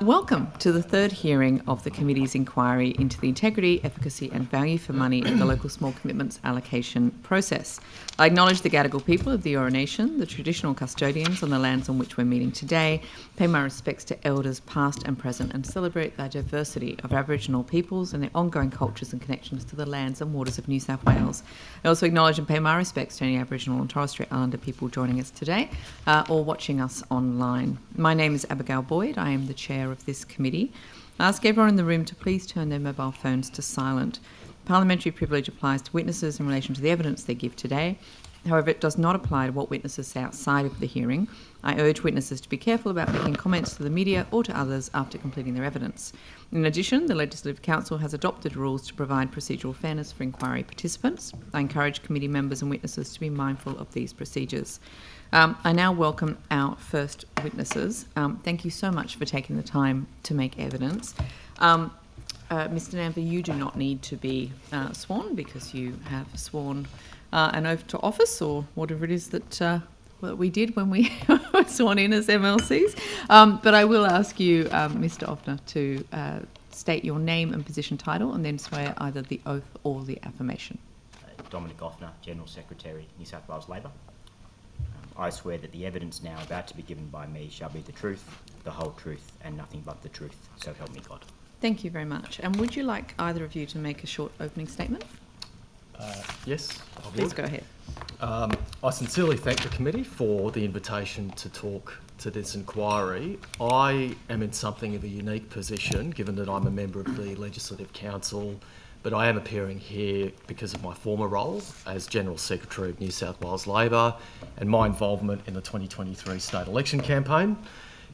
Welcome to the third hearing of the Committee's inquiry into the integrity, efficacy and value for money of the local small commitments allocation process. I acknowledge the Gadigal people of the Eora Nation, the traditional custodians on the lands on which we're meeting today, pay my respects to elders past and present and celebrate the diversity of Aboriginal peoples and their ongoing cultures and connections to the lands and waters of New South Wales. I also acknowledge and pay my respects to any Aboriginal and Torres Strait Islander people joining us today or watching us online. My name is Abigail Boyd. I am the chair of this committee. I ask everyone in the room to please turn their mobile phones to silent. Parliamentary privilege applies to witnesses in relation to the evidence they give today. However, it does not apply to what witnesses say outside of the hearing. I urge witnesses to be careful about making comments to the media or to others after completing their evidence. In addition, the Legislative Council has adopted rules to provide procedural fairness for inquiry participants. I encourage committee members and witnesses to be mindful of these procedures. I now welcome our first witnesses. Thank you so much for taking the time to make evidence. Mr. Namper, you do not need to be sworn because you have sworn an oath to office or whatever it is that we did when we were sworn in as MLCs. But I will ask you, Mr. Offner, to state your name and position title and then swear either the oath or the affirmation. Dominic Offner, General Secretary, New South Wales Labor. I swear that the evidence now about to be given by me shall be the truth, the whole truth, and nothing but the truth. So help me God. Thank you very much. And would you like either of you to make a short opening statement? Yes, I would. Please go ahead. I sincerely thank the committee for the invitation to talk to this inquiry. I am in something of a unique position, given that I'm a member of the Legislative Council, but I am appearing here because of my former role as General Secretary of New South Wales Labor and my involvement in the 2023 state election campaign.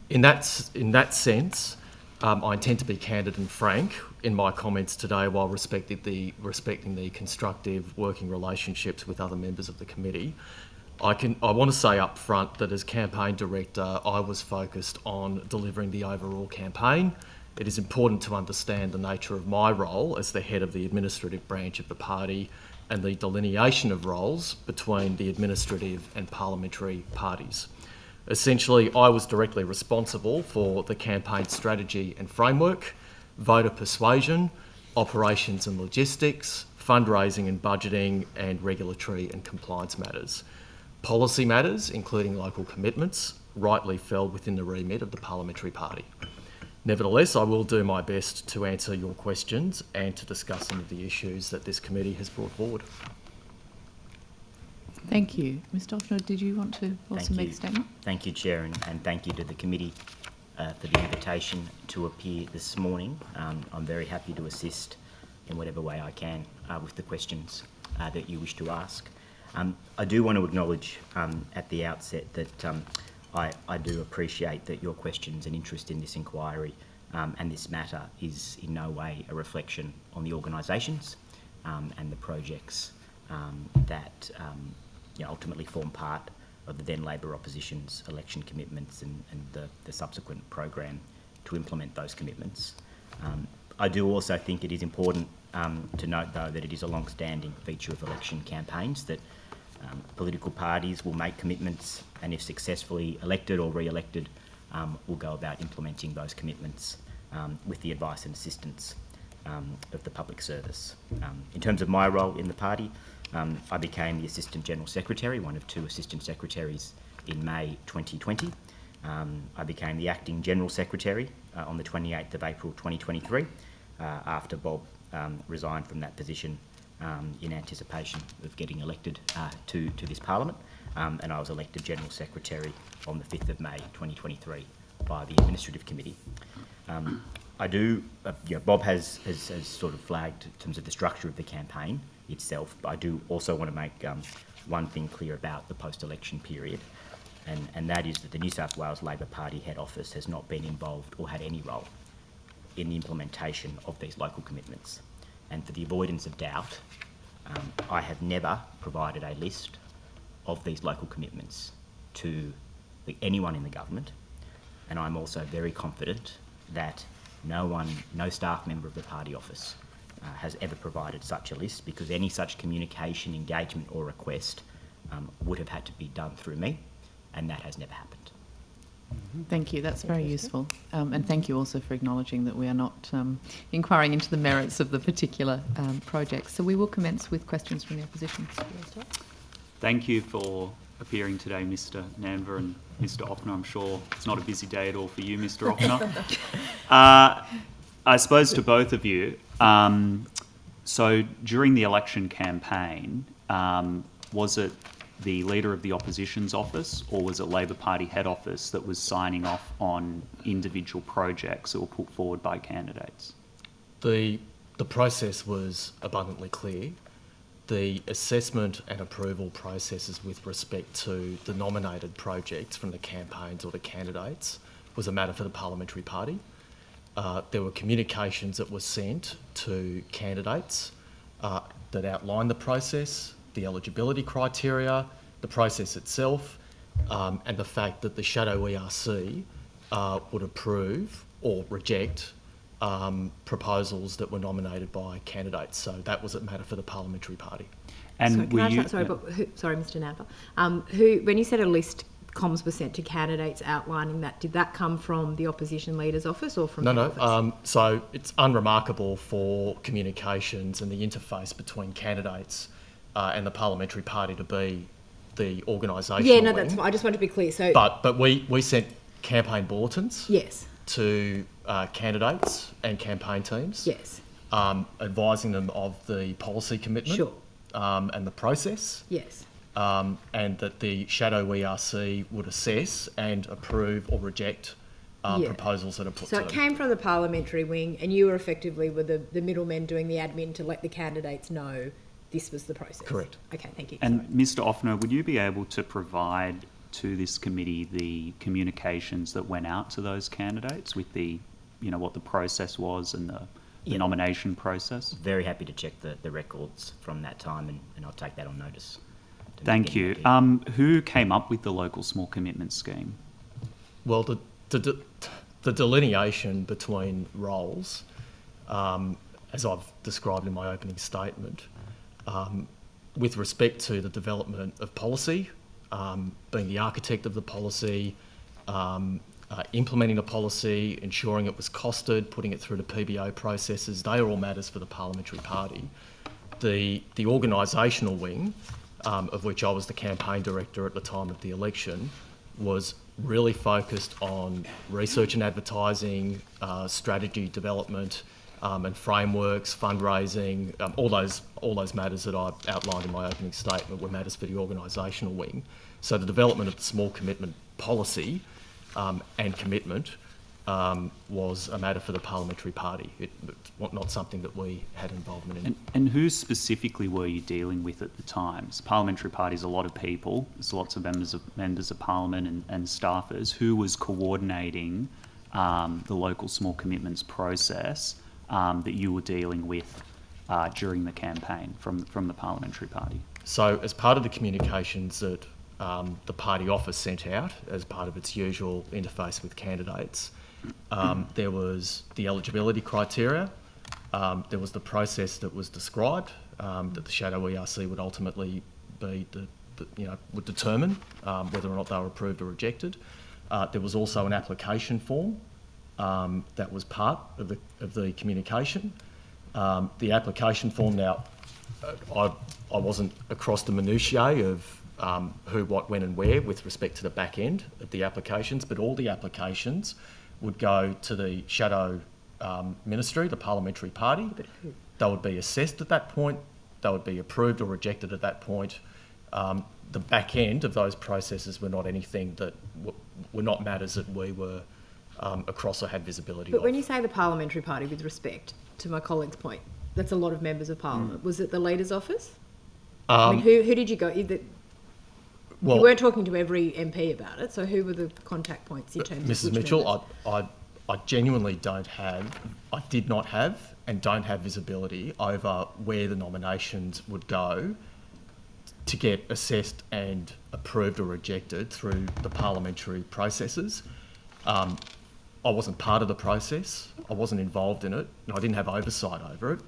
In that sense, I intend to be candid and frank in my comments today while respecting the constructive working relationships with other members of the committee. I want to say up front that as campaign director, I was focused on delivering the overall campaign. It is important to understand the nature of my role as the head of the administrative branch of the party and the delineation of roles between the administrative and parliamentary parties. Essentially, I was directly responsible for the campaign strategy and framework, voter persuasion, operations and logistics, fundraising and budgeting, and regulatory and compliance matters. Policy matters, including local commitments, rightly fell within the remit of the parliamentary party. Nevertheless, I will do my best to answer your questions and to discuss some of the issues that this committee has brought forward. Thank you. Mr. Offner, did you want to also make a statement? Thank you, Chair, and thank you to the committee for the invitation to appear this morning. I'm very happy to assist in whatever way I can with the questions that you wish to ask. I do want to acknowledge at the outset that I do appreciate that your questions and interest in this inquiry and this matter is in no way a reflection on the organisations and the projects that ultimately form part of the then Labor opposition's election commitments and the subsequent program to implement those commitments. I do also think it is important to note, though, that it is a long-standing feature of election campaigns that political parties will make commitments and, if successfully elected or re-elected, will go about implementing those commitments with the advice and assistance of the public service. In terms of my role in the party, I became the Assistant General Secretary, one of two Assistant Secretaries in May 2020. I became the Acting General Secretary on the 28th of April 2023 after Bob resigned from that position in anticipation of getting elected to this Parliament, and I was elected General Secretary on the 5th of May 2023 by the Administrative Committee. Bob has sort of flagged in terms of the structure of the campaign itself, but I do also want to make one thing clear about the post-election period, and that is that the New South Wales Labor Party head office has not been involved or had any role in the implementation of these local commitments. And for the avoidance of doubt, I have never provided a list of these local commitments to anyone in the government, and I'm also very confident that no staff member of the party office has ever provided such a list, because any such communication, engagement or request would have had to be done through me, and that has never happened. Thank you. That's very useful. And thank you also for acknowledging that we are not inquiring into the merits of the particular project. So we will commence with questions from the opposition. Thank you for appearing today, Mr. Nanva and Mr. Offner. I'm sure it's not a busy day at all for you, Mr. Offner. I suppose to both of you, so during the election campaign, was it the Leader of the Opposition's office or was it Labor Party head office that was signing off on individual projects that were put forward by candidates? The process was abundantly clear. The assessment and approval processes with respect to the nominated projects from the campaigns or the candidates was a matter for the parliamentary party. There were communications that were sent to candidates that outlined the process, the eligibility criteria, the process itself, and the fact that the shadow ERC would approve or reject proposals that were nominated by candidates. So that was a matter for the parliamentary party. And sorry, can I ask that? Sorry, Mr. Nanva. When you said a list comms were sent to candidates outlining that, did that come from the opposition leader's office or from the office? So it's unremarkable for communications and the interface between candidates and the parliamentary party to be the organisational Yeah, no, wing. that's fine. I just want to be clear. So, But we sent campaign bulletins yes, to candidates and campaign teams, yes, advising them of the policy commitment sure, and the process, yes. and that the shadow ERC would assess and approve or reject Yeah. proposals that are put So to it them. came from the parliamentary wing, and you were effectively the middlemen doing the admin to let the candidates know this was the process. Correct. Okay, thank you. And Mr. Offner, would you be able to provide to this committee the communications that went out to those candidates with the, what the process was and the nomination process? Very happy to check the records from that time, and I'll take that on notice. Thank you. Who came up with the local small commitment scheme? Well, the delineation between roles, as I've described in my opening statement, with respect to the development of policy, being the architect of the policy, implementing the policy, ensuring it was costed, putting it through the PBO processes, they are all matters for the parliamentary party. The organisational wing, of which I was the campaign director at the time of the election, was really focused on research and advertising, strategy development, and frameworks, fundraising, all those matters that I outlined in my opening statement were matters for the organisational wing. So the development of the small commitment policy and commitment was a matter for the parliamentary party. It's not something that we had involvement in. And who specifically were you dealing with at the time? So parliamentary party is a lot of people. There's lots of members of parliament and staffers. Who was coordinating the local small commitments process that you were dealing with during the campaign from the parliamentary party? So as part of the communications that the party office sent out as part of its usual interface with candidates, there was the eligibility criteria, there was the process that was described, that the shadow ERC would ultimately be would determine whether or not they were approved or rejected. There was also an application form that was part of the communication. The application form, now I wasn't across the minutiae of who, what, when and where with respect to the back end of the applications, but all the applications would go to the shadow ministry, the parliamentary party. They would be assessed at that point, they would be approved or rejected at that point. The back end of those processes were not anything that were not matters that we were across or had visibility But of. when you say the parliamentary party, with respect to my colleague's point, that's a lot of members of parliament. Was it the leader's office? I mean, who did you go? You weren't talking to every MP about it, so who were the contact points in terms of Mrs. which Mitchell, members? I genuinely did not have and don't have visibility over where the nominations would go to get assessed and approved or rejected through the parliamentary processes. I wasn't part of the process, I wasn't involved in it, and I didn't have oversight over it.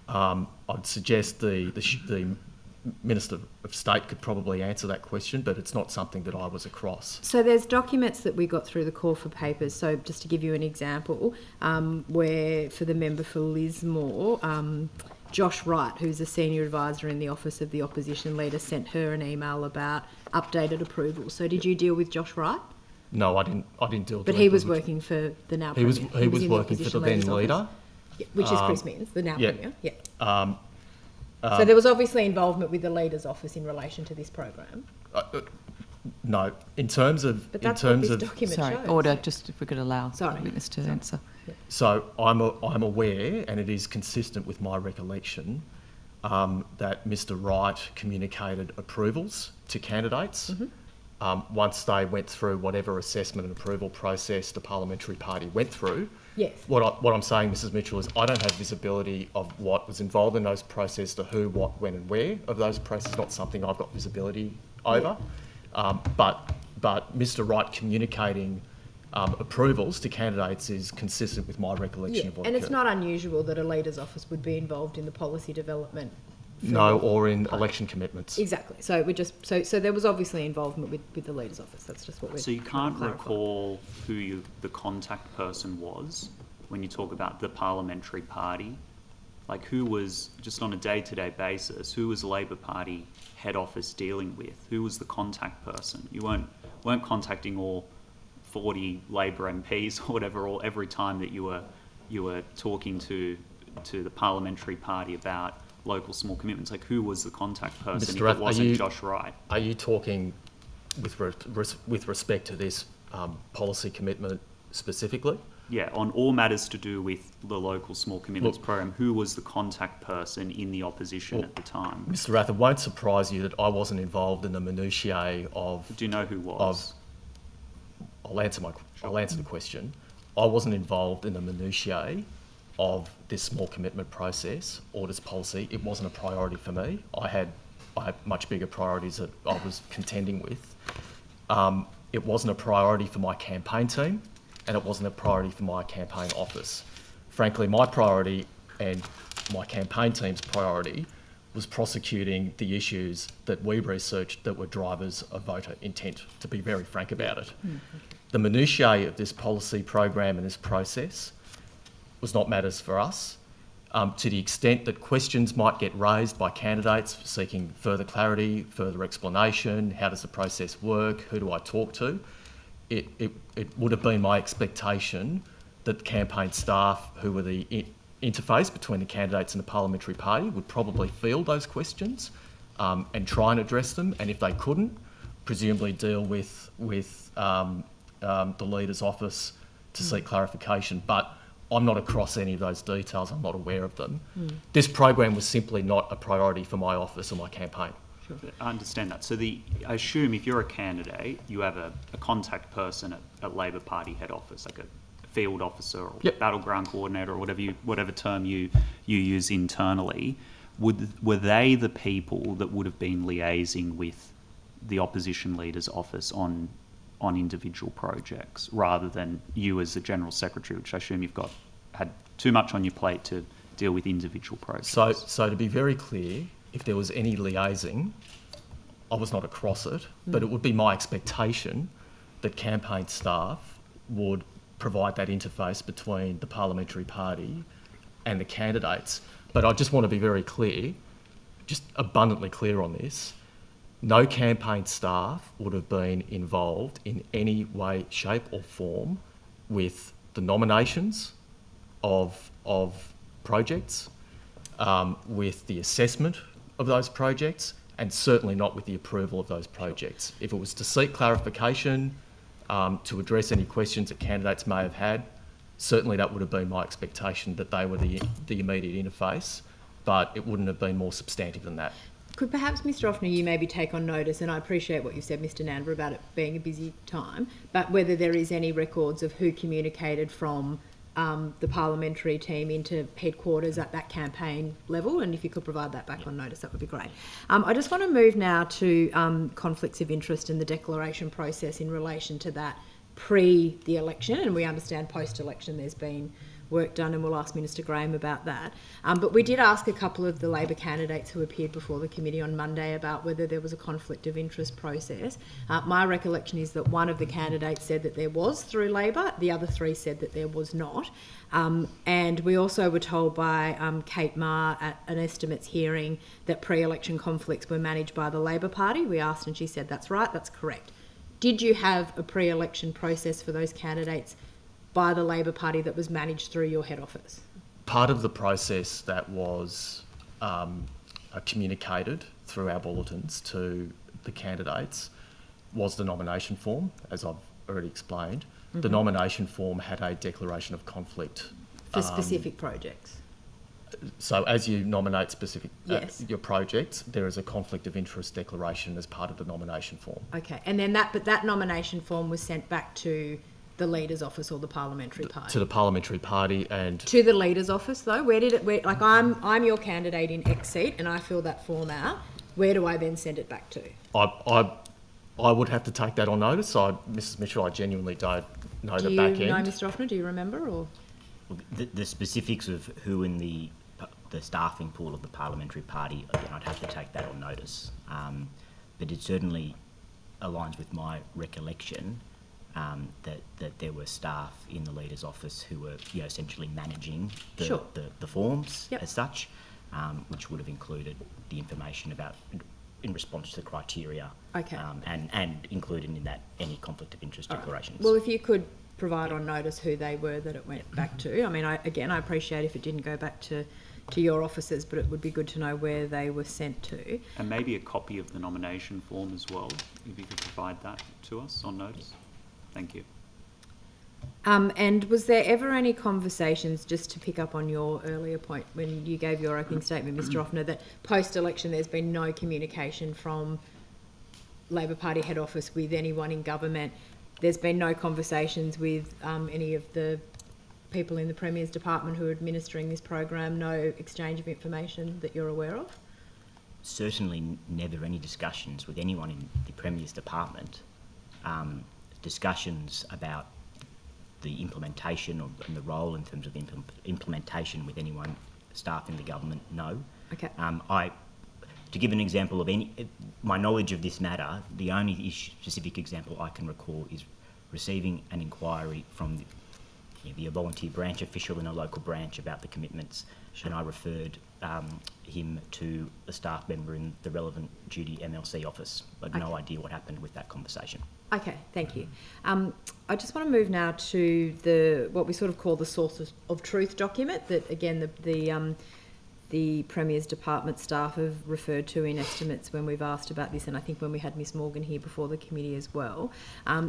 I'd suggest the Minister of State could probably answer that question, but it's not something that I was across. So there's documents that we got through the call for papers. So just to give you an example, where for the member for Lismore, Josh Wright, who's a senior advisor in the Office of the Opposition Leader, sent her an email about updated approval. So did you deal with Josh Wright? No, I didn't deal. But he was working for the now Premier. He was working for the then leader, which is Chris Minns, the now Premier. Yeah. So so there was obviously involvement with the leader's office in relation to this program. No, in terms of But that's what this document Sorry, shows. order, just if we could allow Sorry. the witness to answer. So I'm aware, and it is consistent with my recollection, that Mr. Wright communicated approvals to candidates once they went through whatever assessment and approval process the parliamentary party went through. Yes. What I'm saying, Mrs. Mitchell, is I don't have visibility of what was involved in those processes, to who, what, when and where of those processes. Not something I've got visibility over. But Mr. Wright communicating approvals to candidates is consistent with my recollection of what And it's occurred. not unusual that a leader's office would be involved in the policy development. No, or in election commitments. Exactly. So we just so there was obviously involvement with the leader's office. That's just what we're. So you trying can't to clarify. recall who the contact person was when you talk about the parliamentary party? Like who was, just on a day-to-day basis, who was Labor Party head office dealing with? Who was the contact person? You weren't contacting all 40 Labor MPs or whatever, or every time that you were talking to the parliamentary party about local small commitments. Like who was the contact person if it wasn't Josh Wright? Are you talking with respect to this policy commitment specifically? Yeah, on all matters to do with the local small commitments program, who was the contact person in the opposition at the time? Mr. Rath, it won't surprise you that I wasn't involved in the minutiae of... Do you know who was? I'll answer the question. I wasn't involved in the minutiae of this small commitment process or this policy. It wasn't a priority for me. I had much bigger priorities that I was contending with. It wasn't a priority for my campaign team, and it wasn't a priority for my campaign office. Frankly, my priority and my campaign team's priority was prosecuting the issues that we researched that were drivers of voter intent, to be very frank about it. The minutiae of this policy program and this process was not matters for us. To the extent that questions might get raised by candidates seeking further clarity, further explanation, how does the process work, who do I talk to, it would have been my expectation that campaign staff, who were the interface between the candidates and the parliamentary party, would probably field those questions and try and address them, and if they couldn't, presumably deal with the leader's office to seek clarification. But I'm not across any of those details. I'm not aware of them. This program was simply not a priority for my office or my campaign. I understand that. So I assume if you're a candidate, you have a contact person at Labor Party head office, like a field officer or battleground coordinator or whatever term you use internally. Were they the people that would have been liaising with the opposition leader's office on individual projects, rather than you as the General Secretary, which I assume you've had too much on your plate to deal with individual projects? So to be very clear, if there was any liaising, I was not across it, but it would be my expectation that campaign staff would provide that interface between the parliamentary party and the candidates. But I just want to be very clear, just abundantly clear on this. No campaign staff would have been involved in any way, shape or form with the nominations of projects, with the assessment of those projects, and certainly not with the approval of those projects. If it was to seek clarification, to address any questions that candidates may have had, certainly that would have been my expectation, that they were the immediate interface, but it wouldn't have been more substantive than that. Could perhaps, Mr. Offner, you maybe take on notice, and I appreciate what you said, Mr. Nanver, about it being a busy time, but whether there is any records of who communicated from the parliamentary team into headquarters at that campaign level, and if you could provide that back on notice, that would be great. I just want to move now to conflicts of interest and the declaration process in relation to that pre the election, and we understand post-election there's been work done, and we'll ask Minister Graham about that. But we did ask a couple of the Labor candidates who appeared before the committee on Monday about whether there was a conflict of interest process. My recollection is that one of the candidates said that there was through Labor, the other three said that there was not. And we also were told by Kate Marr at an estimates hearing that pre-election conflicts were managed by the Labor Party. We asked and she said that's right, that's correct. Did you have a pre-election process for those candidates by the Labor Party that was managed through your head office? Part of the process that was communicated through our bulletins to the candidates was the nomination form, as I've already explained. Mm-hmm. The nomination form had a declaration of conflict. For specific projects? So as you nominate specific yes. Your projects, there is a conflict of interest declaration as part of the nomination form. Okay, and then that nomination form was sent back to the Leader's Office or the Parliamentary Party? To the Parliamentary Party and... To the Leader's Office though? Like I'm your candidate in X seat and I fill that form out. Where do I then send it back to? I would have to take that on notice. Mrs Mitchell, I genuinely don't know the back end. Do you know, Mr Offner, do you remember? Or the specifics of who in the staffing pool of the Parliamentary Party, again, I'd have to take that on notice. But it certainly aligns with my recollection that there were staff in the Leader's Office who were essentially managing the forms as such, which would have included the information about in response to the criteria, and included in that any conflict of interest declarations. Well, if you could provide on notice who they were that it went back to. I mean, I appreciate if it didn't go back to your offices, but it would be good to know where they were sent to. And maybe a copy of the nomination form as well, if you could provide that to us on notice. Thank you. And was there ever any conversations, just to pick up on your earlier point when you gave your opening statement, Mr Offner, that post-election there's been no communication from Labor Party head office with anyone in government? There's been no conversations with any of the people in the Premier's department who are administering this program, no exchange of information that you're aware of? Certainly never any discussions with anyone in the Premier's department. Discussions about the implementation and the role in terms of the implementation with anyone staff in the government, no. Okay. To give an example of my knowledge of this matter, the only specific example I can recall is receiving an inquiry from the volunteer branch official in a local branch about the commitments, and I referred him to a staff member in the relevant duty MLC office. I had no idea what happened with that conversation. Okay, thank you. I just want to move now to what we sort of call the source of truth document that, again, the Premier's department staff have referred to in estimates when we've asked about this, and I think when we had Miss Morgan here before the committee as well.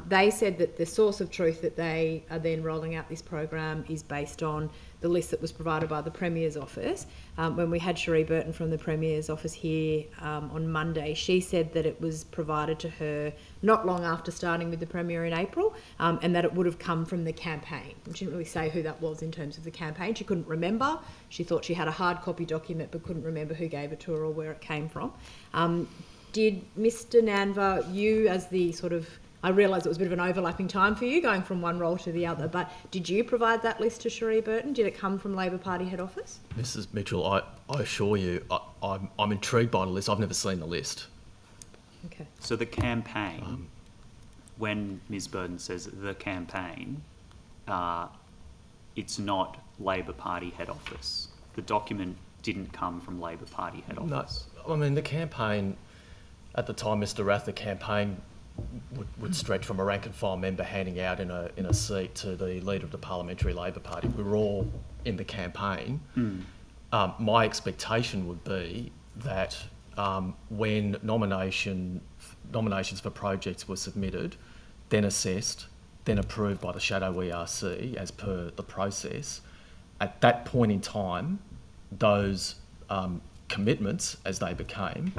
They said that the source of truth that they are then rolling out this program is based on the list that was provided by the Premier's office. When we had Cherie Burton from the Premier's office here on Monday, she said that it was provided to her not long after starting with the Premier in April, and that it would have come from the campaign. She didn't really say who that was in terms of the campaign. She couldn't remember. She thought she had a hard copy document but couldn't remember who gave it to her or where it came from. Did Mr Nanva, you as the sort of, I realise it was a bit of an overlapping time for you going from one role to the other, but did you provide that list to Cherie Burton? Did it come from Labor Party head office? Mrs Mitchell, I assure you, I'm intrigued by the list. I've never seen the list. Okay. So the campaign, when Ms Burton says the campaign, it's not Labor Party head office. The document didn't come from Labor Party head office. No, I mean, the campaign, at the time, Mr Rath, the campaign would stretch from a rank and file member handing out in a seat to the leader of the Parliamentary Labor Party. We were all in the campaign. My expectation would be that when nominations for projects were submitted, then assessed, then approved by the shadow ERC as per the process, at that point in time, those commitments, as they became,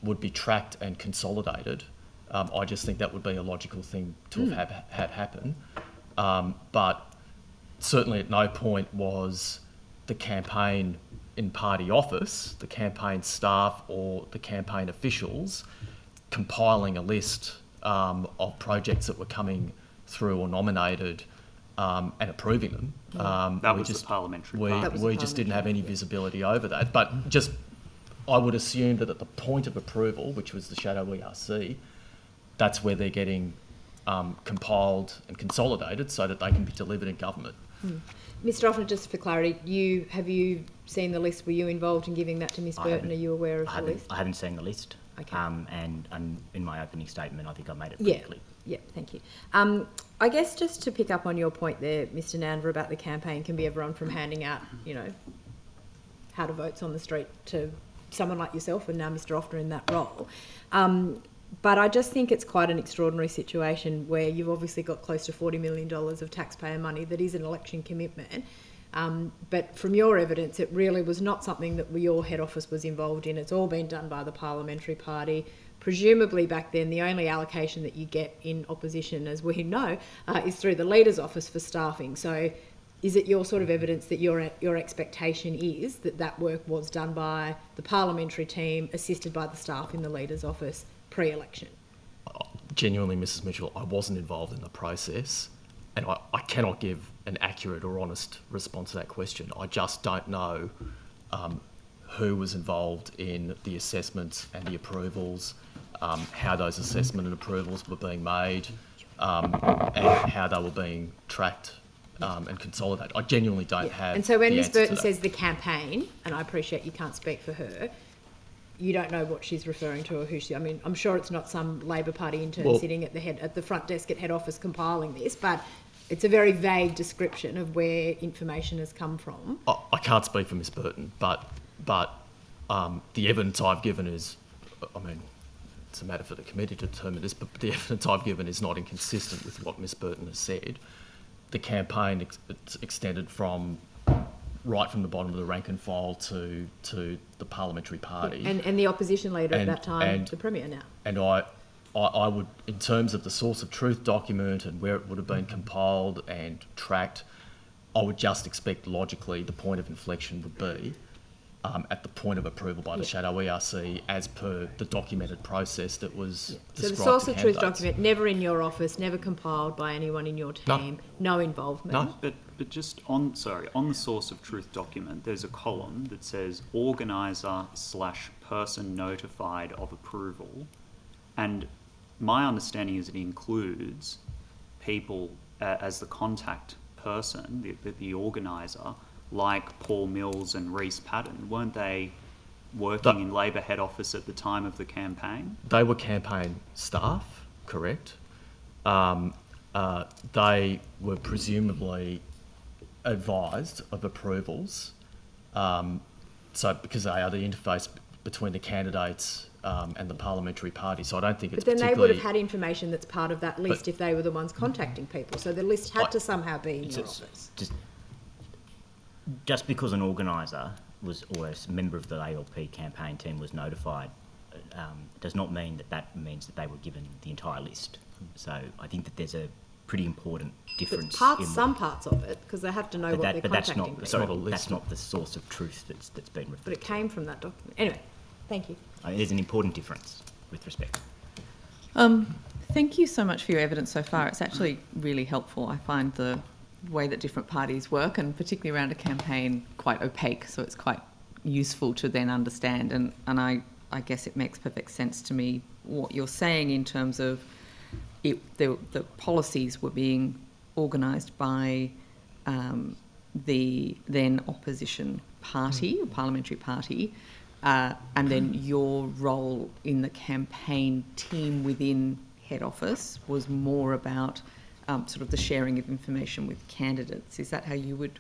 would be tracked and consolidated. I just think that would be a logical thing to have had happen. But certainly at no point was the campaign in party office, the campaign staff or the campaign officials compiling a list of projects that were coming through or nominated and approving them. That was the parliamentary part. We just didn't have any visibility over that. But I would assume that at the point of approval, which was the shadow ERC, that's where they're getting compiled and consolidated so that they can be delivered in government. Mr. Offner, just for clarity, have you seen the list? Were you involved in giving that to Ms. Burton? Are you aware of the list? I haven't seen the list. Okay. And in my opening statement, I think I made it pretty clear. Yeah, thank you. I guess just to pick up on your point there, Mr. Nanver, about the campaign can be everyone from handing out, how to votes on the street to someone like yourself and now Mr. Offner in that role. But I just think it's quite an extraordinary situation where you've obviously got close to $40 million of taxpayer money that is an election commitment. But from your evidence, it really was not something that your head office was involved in. It's all been done by the parliamentary party. Presumably back then, the only allocation that you get in opposition, as we know, is through the leader's office for staffing. So is it your sort of evidence that your expectation is that work was done by the parliamentary team, assisted by the staff in the leader's office pre-election? Genuinely, Mrs. Mitchell, I wasn't involved in the process, and I cannot give an accurate or honest response to that question. I just don't know who was involved in the assessments and the approvals, how those assessment and approvals were being made, and how they were being tracked and consolidated. I genuinely don't have. And so when the Ms. answer to Burton that. says the campaign, and I appreciate you can't speak for her, you don't know what she's referring to or who she. I mean, I'm sure it's not some Labor Party intern sitting at the front desk at head office compiling this, but it's a very vague description of where information has come from. I can't speak for Ms. Burton, but the evidence I've given is, I mean, it's a matter for the committee to determine this, but the evidence I've given is not inconsistent with what Ms. Burton has said. The campaign extended from right from the bottom of the rank and file to the parliamentary party. And the opposition leader at that time, the Premier now. And I would, in terms of the source of truth document and where it would have been compiled and tracked, I would just expect logically the point of inflection would be at the point of approval by the shadow ERC as per the documented process that was described. So the source of truth document, never in your office, never compiled by anyone in your team, no involvement. No. But just on the source of truth document, there's a column that says organiser/person notified of approval, and my understanding is it includes people as the contact person, the organiser, like Paul Mills and Reece Patton. Weren't they working in Labor head office at the time of the campaign? They were campaign staff, correct. They were presumably advised of approvals, so because they are the interface between the candidates and the parliamentary party. So I don't think it's But then particularly... they would have had information that's part of that list if they were the ones contacting people. So the list had to somehow be in your office. Just because an organiser or a member of the ALP campaign team was notified does not mean that means that they were given the entire list. So I think that there's a pretty important difference. Some parts of it, because they have to know what they're contacting people. That's not the source of truth that's been referred to. But it came from that document. Anyway, thank you. There's an important difference with respect. Thank you so much for your evidence so far. It's actually really helpful. I find the way that different parties work, and particularly around a campaign, quite opaque, so it's quite useful to then understand. And I guess it makes perfect sense to me what you're saying in terms of the policies were being organised by the then opposition party, or parliamentary party, and then your role in the campaign team within head office was more about sort of the sharing of information with candidates. Is that how you would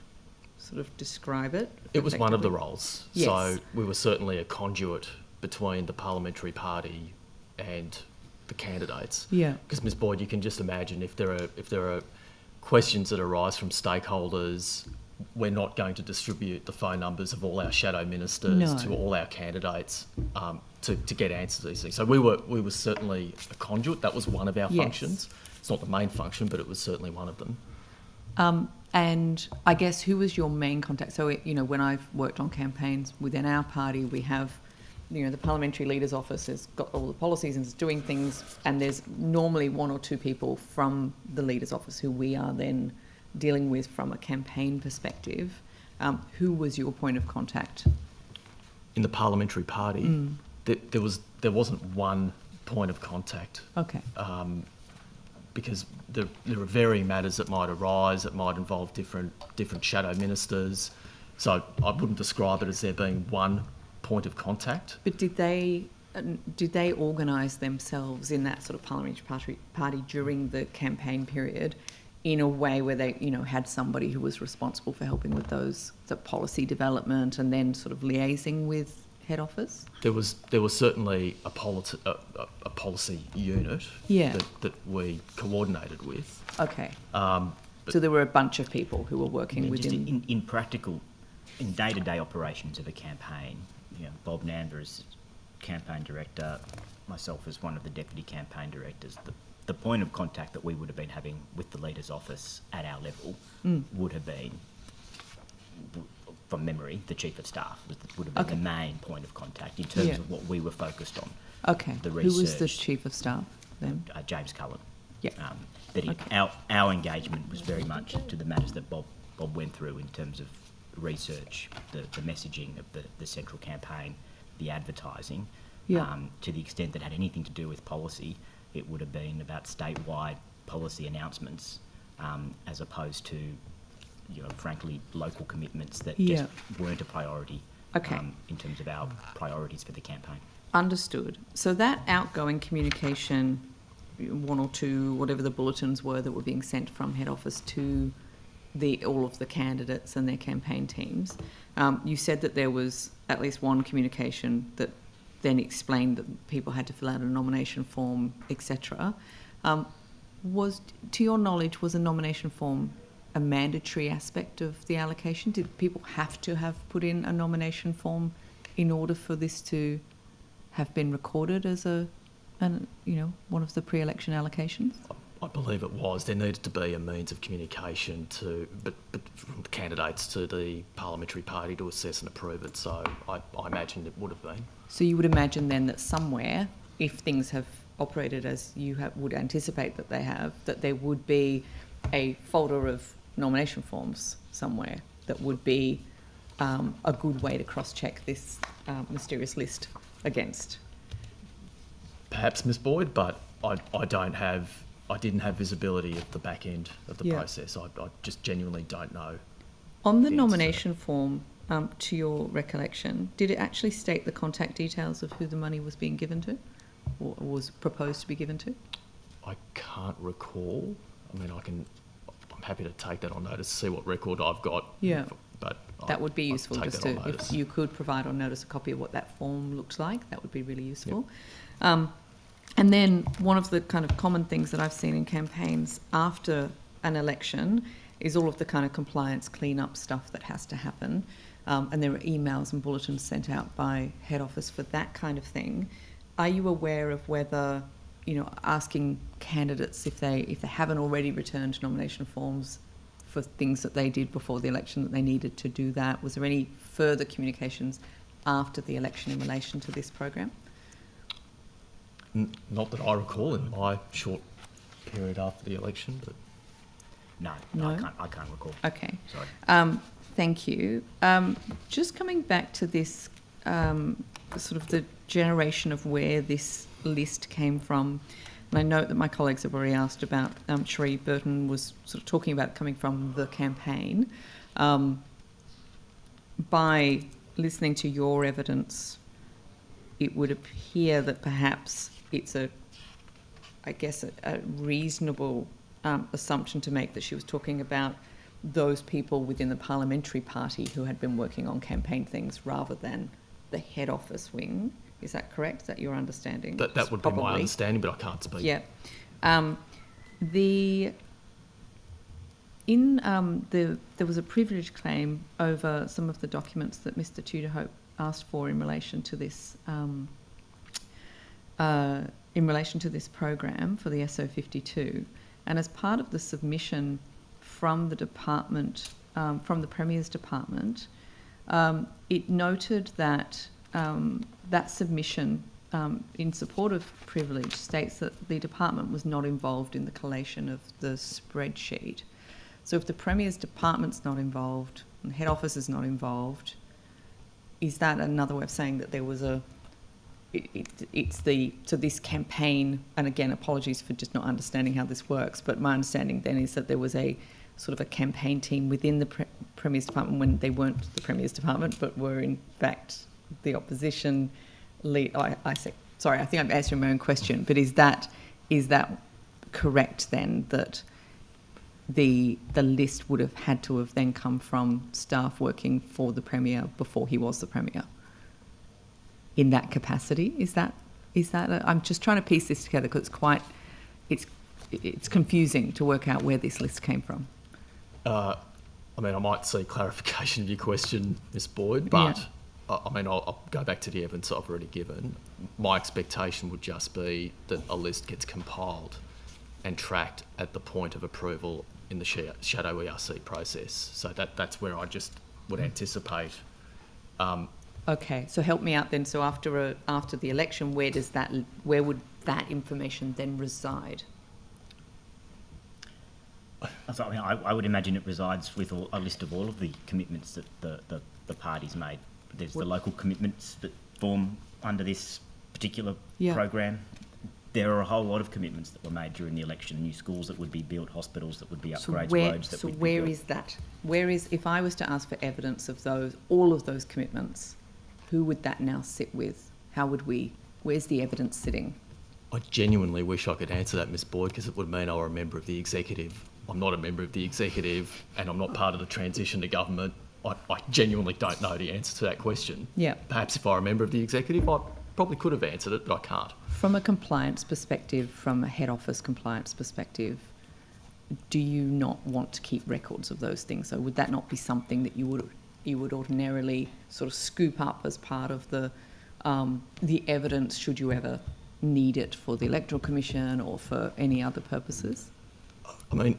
sort of describe it? It was one of the roles. Yes. So we were certainly a conduit between the parliamentary party and the candidates. Yeah. Because Ms. Boyd, you can just imagine if there are questions that arise from stakeholders, we're not going to distribute the phone numbers of all our shadow ministers to all our candidates to get answers to these things. So we were certainly a conduit. That was one of our functions. It's not the main function, but it was certainly one of them. And I guess who was your main contact? So, when I've worked on campaigns within our party, we have, the Parliamentary Leader's Office has got all the policies and is doing things, and there's normally one or two people from the Leader's Office who we are then dealing with from a campaign perspective. Who was your point of contact? In the parliamentary party, there wasn't one point of contact. Okay. Because there are varying matters that might arise, that might involve different shadow ministers. So I wouldn't describe it as there being one point of contact. But did they organise themselves in that sort of parliamentary party during the campaign period in a way where they, had somebody who was responsible for helping with the policy development and then sort of liaising with head office? There was certainly a policy unit that we coordinated with. Okay. So there were a bunch of people who were working within... Just in day-to-day operations of a campaign, Bob Namber is campaign director, myself as one of the deputy campaign directors. The point of contact that we would have been having with the Leader's Office at our level would have been, from memory, the Chief of Staff would have been the main point of contact in terms of what we were focused on. Okay. The research. Who was the Chief of Staff then? James Cullen. Yeah. Our engagement was very much to the matters that Bob went through in terms of research, the messaging of the central campaign, the advertising. To the extent that had anything to do with policy, it would have been about statewide policy announcements, as opposed to, frankly, local commitments that just weren't a priority in terms of our priorities for the campaign. Understood. So that outgoing communication, one or two, whatever the bulletins were that were being sent from head office to all of the candidates and their campaign teams, you said that there was at least one communication that then explained that people had to fill out a nomination form, etc. To your knowledge, was a nomination form a mandatory aspect of the allocation? Did people have to have put in a nomination form in order for this to have been recorded as one of the pre-election allocations? I believe it was. There needed to be a means of communication but from the candidates to the parliamentary party to assess and approve it. So I imagine it would have been. So you would imagine then that somewhere, if things have operated as you would anticipate that they have, that there would be a folder of nomination forms somewhere that would be a good way to cross-check this mysterious list against. Perhaps, Ms Boyd, but I didn't have visibility at the back end of the process. I just genuinely don't know. On the nomination form, to your recollection, did it actually state the contact details of who the money was being given to, or was proposed to be given to? I can't recall. I mean, I'm happy to take that on notice, see what record I've got. Yeah. But that would be useful, just to, if you could provide on notice a copy of what that form looked like, that would be really useful. Yep. And then one of the kind of common things that I've seen in campaigns after an election is all of the kind of compliance clean-up stuff that has to happen. And there are emails and bulletins sent out by head office for that kind of thing. Are you aware of whether, asking candidates if they haven't already returned nomination forms for things that they did before the election that they needed to do that? Was there any further communications after the election in relation to this program? Not that I recall in my short period after the election, but no? I can't recall. Okay. Sorry. Thank you. Just coming back to this, sort of the generation of where this list came from, and I note that my colleagues have already asked about, Sheree Burton was sort of talking about coming from the campaign. By listening to your evidence, it would appear that perhaps it's a reasonable assumption to make that she was talking about those people within the parliamentary party who had been working on campaign things rather than the head office wing. Is that correct? Is that your understanding? That would be my understanding, but I can't speak. Yeah. There was a privilege claim over some of the documents that Mr. Tudor-Hope asked for in relation to this program for the SO52, and as part of the submission from the department, from the Premier's department, it noted that that submission in support of privilege states that the department was not involved in the collation of the spreadsheet. So if the Premier's department's not involved and head office is not involved, is that another way of saying that there was so this campaign, and again, apologies for just not understanding how this works, but my understanding then is that there was a sort of a campaign team within the Premier's department when they weren't the Premier's department, but were in fact the opposition lead. Sorry, I think I'm answering my own question, but is that correct then, that the list would have had to have then come from staff working for the Premier before he was the Premier? In that capacity, is that? I'm just trying to piece this together because it's confusing to work out where this list came from. I might see clarification of your question, Ms. Boyd, but Yeah. I'll go back to the evidence I've already given. My expectation would just be that a list gets compiled and tracked at the point of approval in the shadow ERC process. So that's where I just would anticipate. Okay, so help me out then. So after the election, where would that information then reside? So, I would imagine it resides with a list of all of the commitments that the parties made. There's the local commitments that form under this particular program. There are a whole lot of commitments that were made during the election. New schools that would be built, hospitals that would be upgraded, roads that would be built. So where is that? If I was to ask for evidence of all of those commitments, who would that now sit with? Where's the evidence sitting? I genuinely wish I could answer that, Ms. Boyd, because it would mean I were a member of the executive. I'm not a member of the executive and I'm not part of the transition to government. I genuinely don't know the answer to that question. Yeah. Perhaps if I were a member of the executive, I probably could have answered it, but I can't. From a compliance perspective, from a head office compliance perspective, do you not want to keep records of those things? So would that not be something that you would ordinarily sort of scoop up as part of the evidence should you ever need it for the Electoral Commission or for any other purposes? I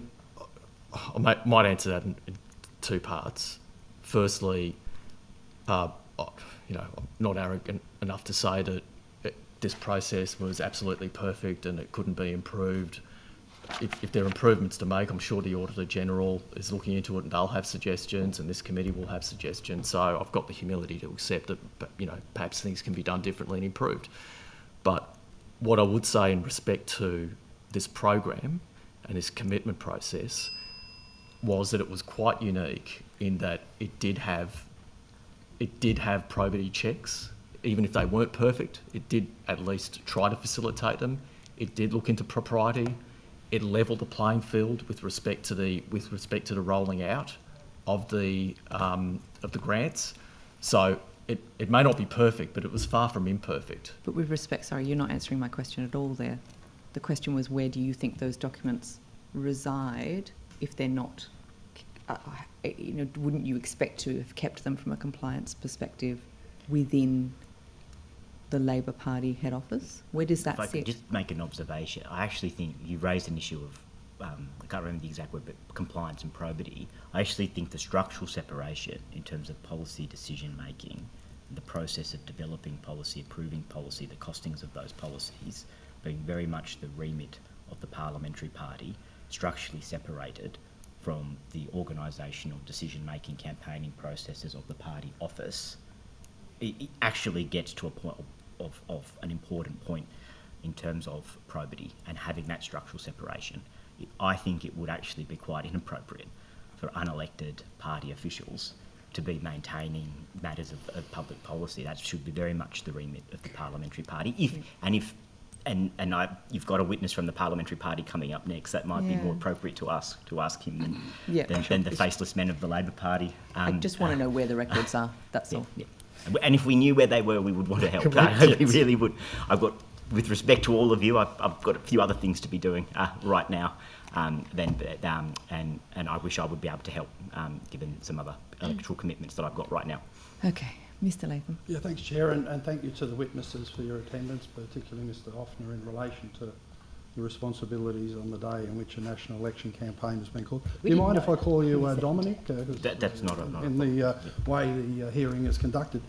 might answer that in two parts. Firstly, I'm not arrogant enough to say that this process was absolutely perfect and it couldn't be improved. If there are improvements to make, I'm sure the Auditor General is looking into it and they'll have suggestions and this committee will have suggestions. So I've got the humility to accept that, perhaps things can be done differently and improved. But what I would say in respect to this program and this commitment process was that it was quite unique in that it did have probity checks. Even if they weren't perfect, it did at least try to facilitate them. It did look into propriety. It levelled the playing field with respect to the rolling out of the grants. So it may not be perfect, but it was far from imperfect. But with respect, sorry, you're not answering my question at all there. The question was, where do you think those documents reside if they're not? Wouldn't you expect to have kept them from a compliance perspective within the Labor Party head office? Where does that sit? If I could just make an observation, I actually think you raised an issue of, I can't remember the exact word, but compliance and probity. I actually think the structural separation in terms of policy decision making, the process of developing policy, approving policy, the costings of those policies, being very much the remit of the parliamentary party, structurally separated from the organisational decision-making campaigning processes of the party office, it actually gets to a point of an important point in terms of probity and having that structural separation. I think it would actually be quite inappropriate for unelected party officials to be maintaining matters of public policy. That should be very much the remit of the parliamentary party. You've got a witness from the parliamentary party coming up next. That might be more appropriate to ask him than the faceless men of the Labor Party. I just want to know where the records are. That's all. Yeah. And if we knew where they were, we would want to help. We really would. With respect to all of you, I've got a few other things to be doing right now. And I wish I would be able to help, given some other electoral commitments that I've got right now. Okay, Mr. Latham. Yeah, thanks, Chair, and thank you to the witnesses for your attendance, particularly Mr. Offner, in relation to your responsibilities on the day in which a national election campaign has been called. Do you mind if I call you Dominic? That's not a in the way the hearing is conducted.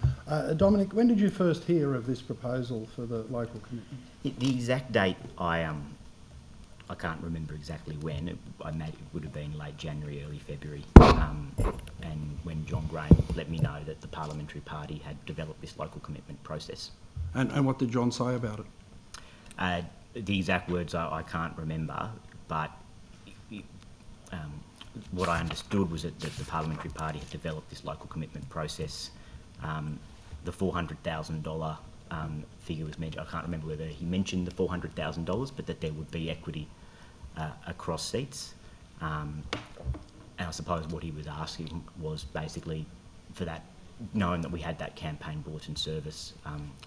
Dominic, when did you first hear of this proposal for the local commitment? The exact date, I can't remember exactly when. It would have been late January, early February, and when John Graham let me know that the Parliamentary Party had developed this local commitment process. And what did John say about it? The exact words I can't remember, but what I understood was that the Parliamentary Party had developed this local commitment process. The $400,000 figure was mentioned. I can't remember whether he mentioned the $400,000, but that there would be equity across seats. And I suppose what he was asking was basically for that, knowing that we had that campaign bulletin service,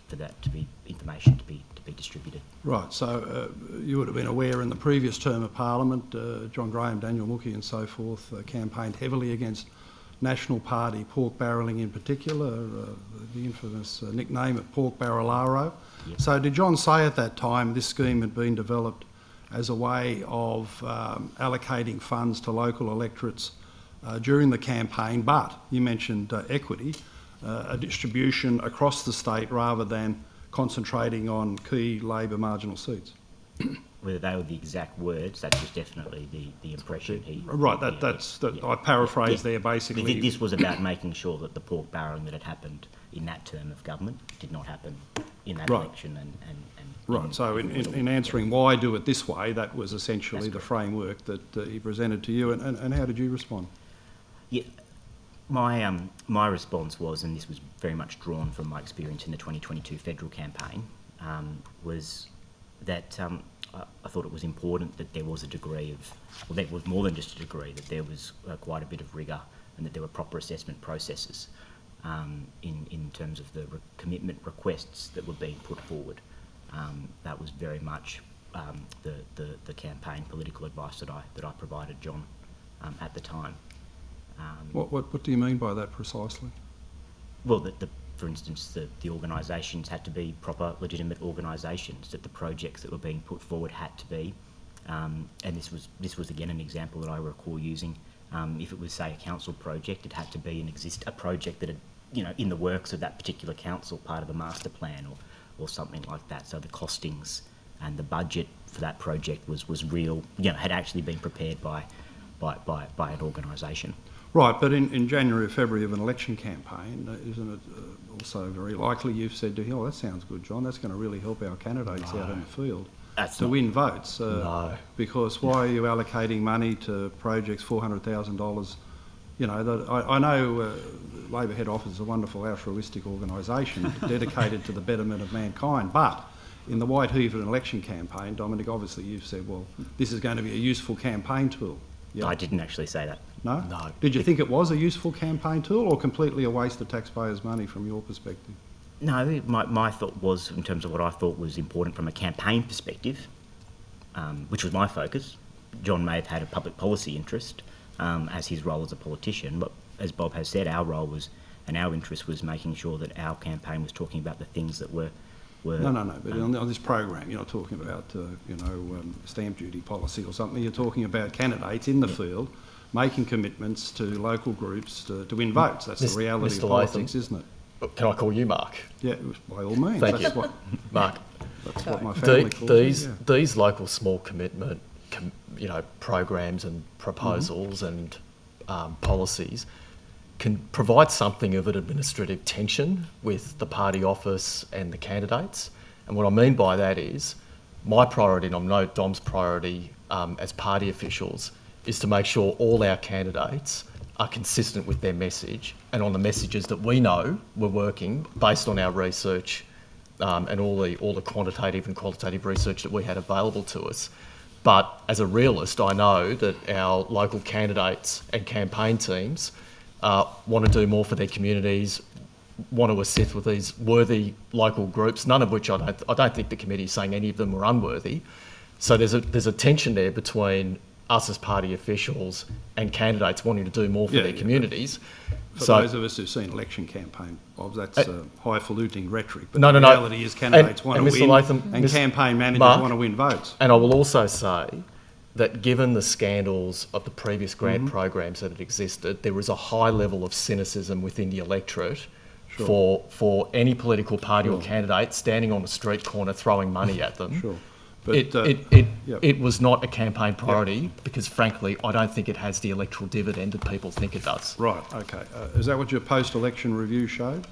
for that to be information to be distributed. Right, so you would have been aware in the previous term of Parliament, John Graham, Daniel Mookie and so forth campaigned heavily against National Party pork barrelling in particular, the infamous nickname of Pork Barrelaro. Yep. So did John say at that time this scheme had been developed as a way of allocating funds to local electorates during the campaign, but you mentioned equity, a distribution across the state rather than concentrating on key Labor marginal seats? Whether they were the exact words, that was definitely the impression he... Right, I paraphrased there basically. This was about making sure that the pork barrelling that had happened in that term of government did not happen in that election. Right, so in answering why do it this way, that was essentially the framework that he presented to you, and how did you respond? Yeah, my response was, and this was very much drawn from my experience in the 2022 federal campaign, was that I thought it was important that there was a degree of, well, there was more than just a degree, that there was quite a bit of rigour and that there were proper assessment processes in terms of the commitment requests that were being put forward. That was very much the campaign political advice that I provided John at the time. What do you mean by that precisely? Well, for instance, the organisations had to be proper, legitimate organisations, that the projects that were being put forward had to be, and this was again an example that I recall using. If it was, say, a council project, it had to be a project that had, in the works of that particular council, part of the master plan or something like that. So the costings and the budget for that project was real, had actually been prepared by an organisation. Right, but in January or February of an election campaign, isn't it also very likely you've said to him, that sounds good, John, that's going to really help our candidates out in the field to win votes? No. Because why are you allocating money to projects, $400,000? I know Labor head office is a wonderful altruistic organisation dedicated to the betterment of mankind, but in the White Heat of an election campaign, Dominic, obviously you've said, well, this is going to be a useful campaign tool. Yep. I didn't actually say that. No? No. Did you think it was a useful campaign tool or completely a waste of taxpayers' money from your perspective? No, my thought was, in terms of what I thought was important from a campaign perspective, which was my focus. John may have had a public policy interest as his role as a politician, but as Bob has said, our role was, and our interest was making sure that our campaign was talking about the things that were... No, but on this program, you're not talking about, stamp duty policy or something. You're talking about candidates in the field making commitments to local groups to win votes. That's the reality of politics, isn't it? Can I call you Mark? Yeah, by all means. Thank you. Mark, that's what my family calls me, these local small commitment, programs and proposals and policies can provide something of an administrative tension with the party office and the candidates. And what I mean by that is my priority, and I know Dom's priority as party officials, is to make sure all our candidates are consistent with their message and on the messages that we know we're working based on our research and all the quantitative and qualitative research that we had available to us. But as a realist, I know that our local candidates and campaign teams want to do more for their communities, want to assist with these worthy local groups, none of which I don't think the committee is saying any of them were unworthy. So there's a tension there between us as party officials and candidates wanting to do more for Yeah, their yeah. communities. For So- those of us who've seen election campaign, Bob, that's highfalutin rhetoric. But No, the no. reality is candidates want and to Mr. win, Latham, and Mr. campaign managers Mark, want to win votes. And I will also say that given the scandals of the previous grant Mm-hmm. programs that had existed, there is a high level of cynicism within the electorate Sure. for any political party or Sure. candidate standing on a street corner throwing money at them. Sure. But, yep. It was not a campaign priority because, frankly, I don't think it has the electoral dividend that people think it does. Right, okay. Is that what your post-election review showed?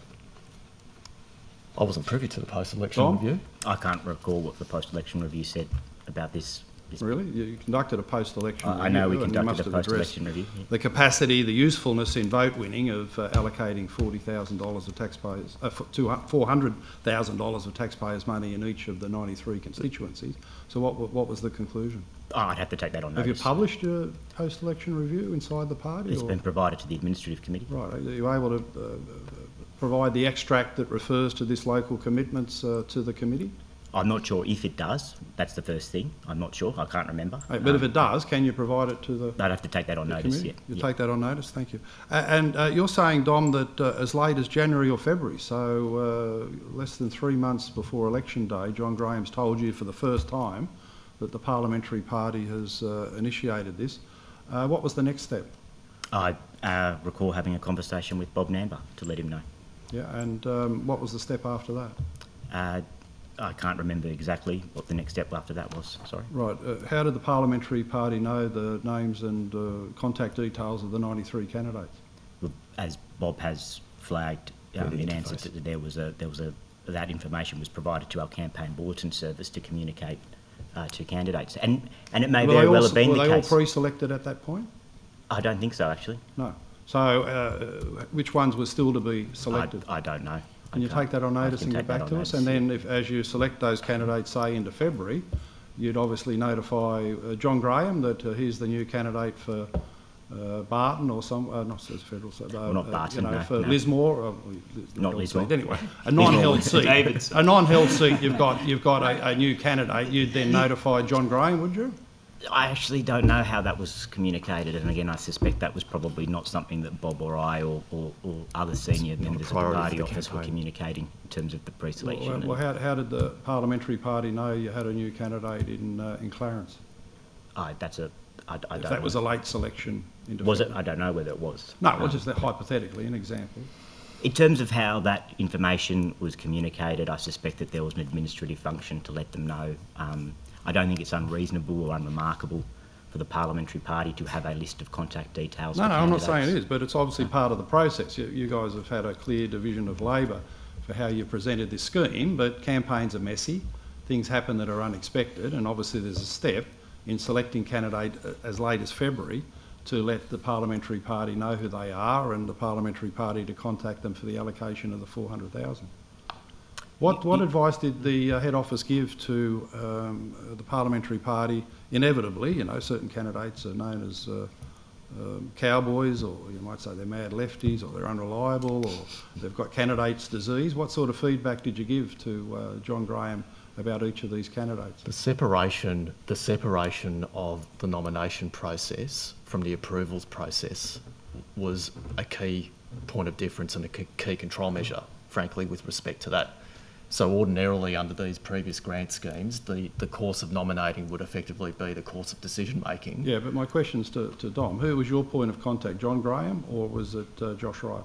I wasn't privy to the post-election Tom? review. I can't recall what the post-election review said about this. Really? You conducted a post-election review? I know we and you must conducted a have addressed post-election review. Yeah. the capacity, the usefulness in vote winning of allocating $40,000 of taxpayers, $400,000 of taxpayers' money in each of the 93 constituencies. So what was the conclusion? Oh, I'd have to take that on Have you notice. published your post-election review inside the party? It's or- been provided to the administrative committee. Right, are you able to provide the extract that refers to this local commitments to the committee? I'm not sure if it does. That's the first thing. I'm not sure. I can't remember. But if it does, can you provide it to the I'd have to take that on notice. committee? Yeah. You take that on notice, thank you. And you're saying, Dom, that as late as January or February, so less than 3 months before election day, John Graham's told you for the first time that the parliamentary party has initiated this. What was the next step? I recall having a conversation with Bob Namber to let him know. Yeah, and what was the step after that? I can't remember exactly what the next step after that was. Sorry. Right. How did the parliamentary party know the names and contact details of the 93 candidates? As Bob has flagged in answer to that information was provided to our campaign bulletin service to communicate to candidates, and it may very well have been the case. Were they all case. pre-selected at that point? I don't think so, actually. No. So which ones were still to be selected? I don't know. Can you take that on notice and get back to us? And then as you select those candidates, say into February, you'd obviously notify John Graham that he's the new candidate for Barton or some, not as federal, so, not Barton, no, for no. Lismore. Not Lismore. Anyway, a non-held seat. Davidson. A non-held seat. You've got a new candidate. You'd then notify John Graham, would you? I actually don't know how that was communicated, and again, I suspect that was probably not something that Bob or I or other senior members of the priority party for the office were campaign. communicating in terms of the pre-selection. Well, how did the parliamentary party know you had a new candidate in Clarence? I don't If that know. was a late selection into Was it? February? I don't know whether it was. No, well, just hypothetically, an example. In terms of how that information was communicated, I suspect that there was an administrative function to let them know. I don't think it's unreasonable or unremarkable for the parliamentary party to have a list of contact details. No, for I'm not candidates. saying it is, but it's obviously part of the process. You guys have had a clear division of labour for how you presented this scheme, but campaigns are messy, things happen that are unexpected, and obviously there's a step in selecting candidate as late as February to let the parliamentary party know who they are and the parliamentary party to contact them for the allocation of the 400,000. What advice did the head office give to the parliamentary party? Inevitably, certain candidates are known as cowboys, or you might say they're mad lefties, or they're unreliable, or they've got candidates' disease. What sort of feedback did you give to John Graham about each of these candidates? The separation of the nomination process from the approvals process was a key point of difference and a key control measure, frankly, with respect to that. So ordinarily under these previous grant schemes, the course of nominating would effectively be the course of decision making. Yeah, but my question's to Dom. Who was your point of contact, John Graham, or was it Josh Wright?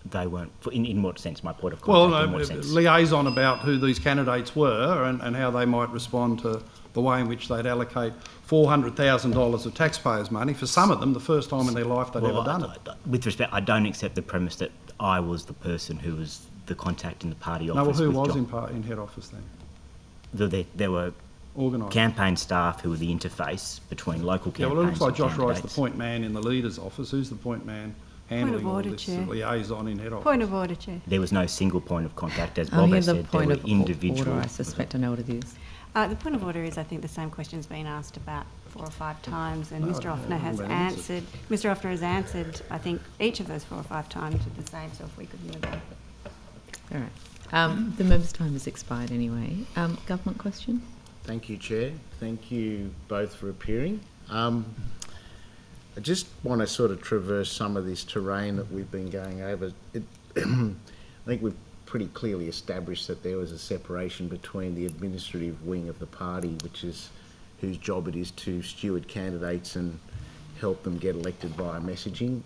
They weren't. In what sense? My point of contact. In what sense? Liaison about who these candidates were and how they might respond to the way in which they'd allocate $400,000 of taxpayers' money. For some of them, the first time in their life they'd ever done it. With respect, I don't accept the premise that I was the person who was the contact in the party office. No, well, who with was John. in head office then? There were Organised. campaign staff who were the interface between local Yeah, campaigns. well, it looks like and Josh Wright's the candidates. point man in the leader's office. Who's the point man handling all order, this Chair. liaison in head office? Point of order, Chair. There was no single point of contact, as Oh, Bob here's has the said. There point were of individual. order. I suspect I know what it is. The point of order is, I think, the same question's been asked about 4 or 5 times, and Mr. yeah, Offner has well, answered. Mr. Offner has answered, I think, each of those 4 or 5 times with the same. So if we could move on. All right. The member's time has expired anyway. Government question? Thank you, Chair. Thank you both for appearing. I just want to sort of traverse some of this terrain that we've been going over. I think we've pretty clearly established that there was a separation between the administrative wing of the party, whose job it is to steward candidates and help them get elected via messaging,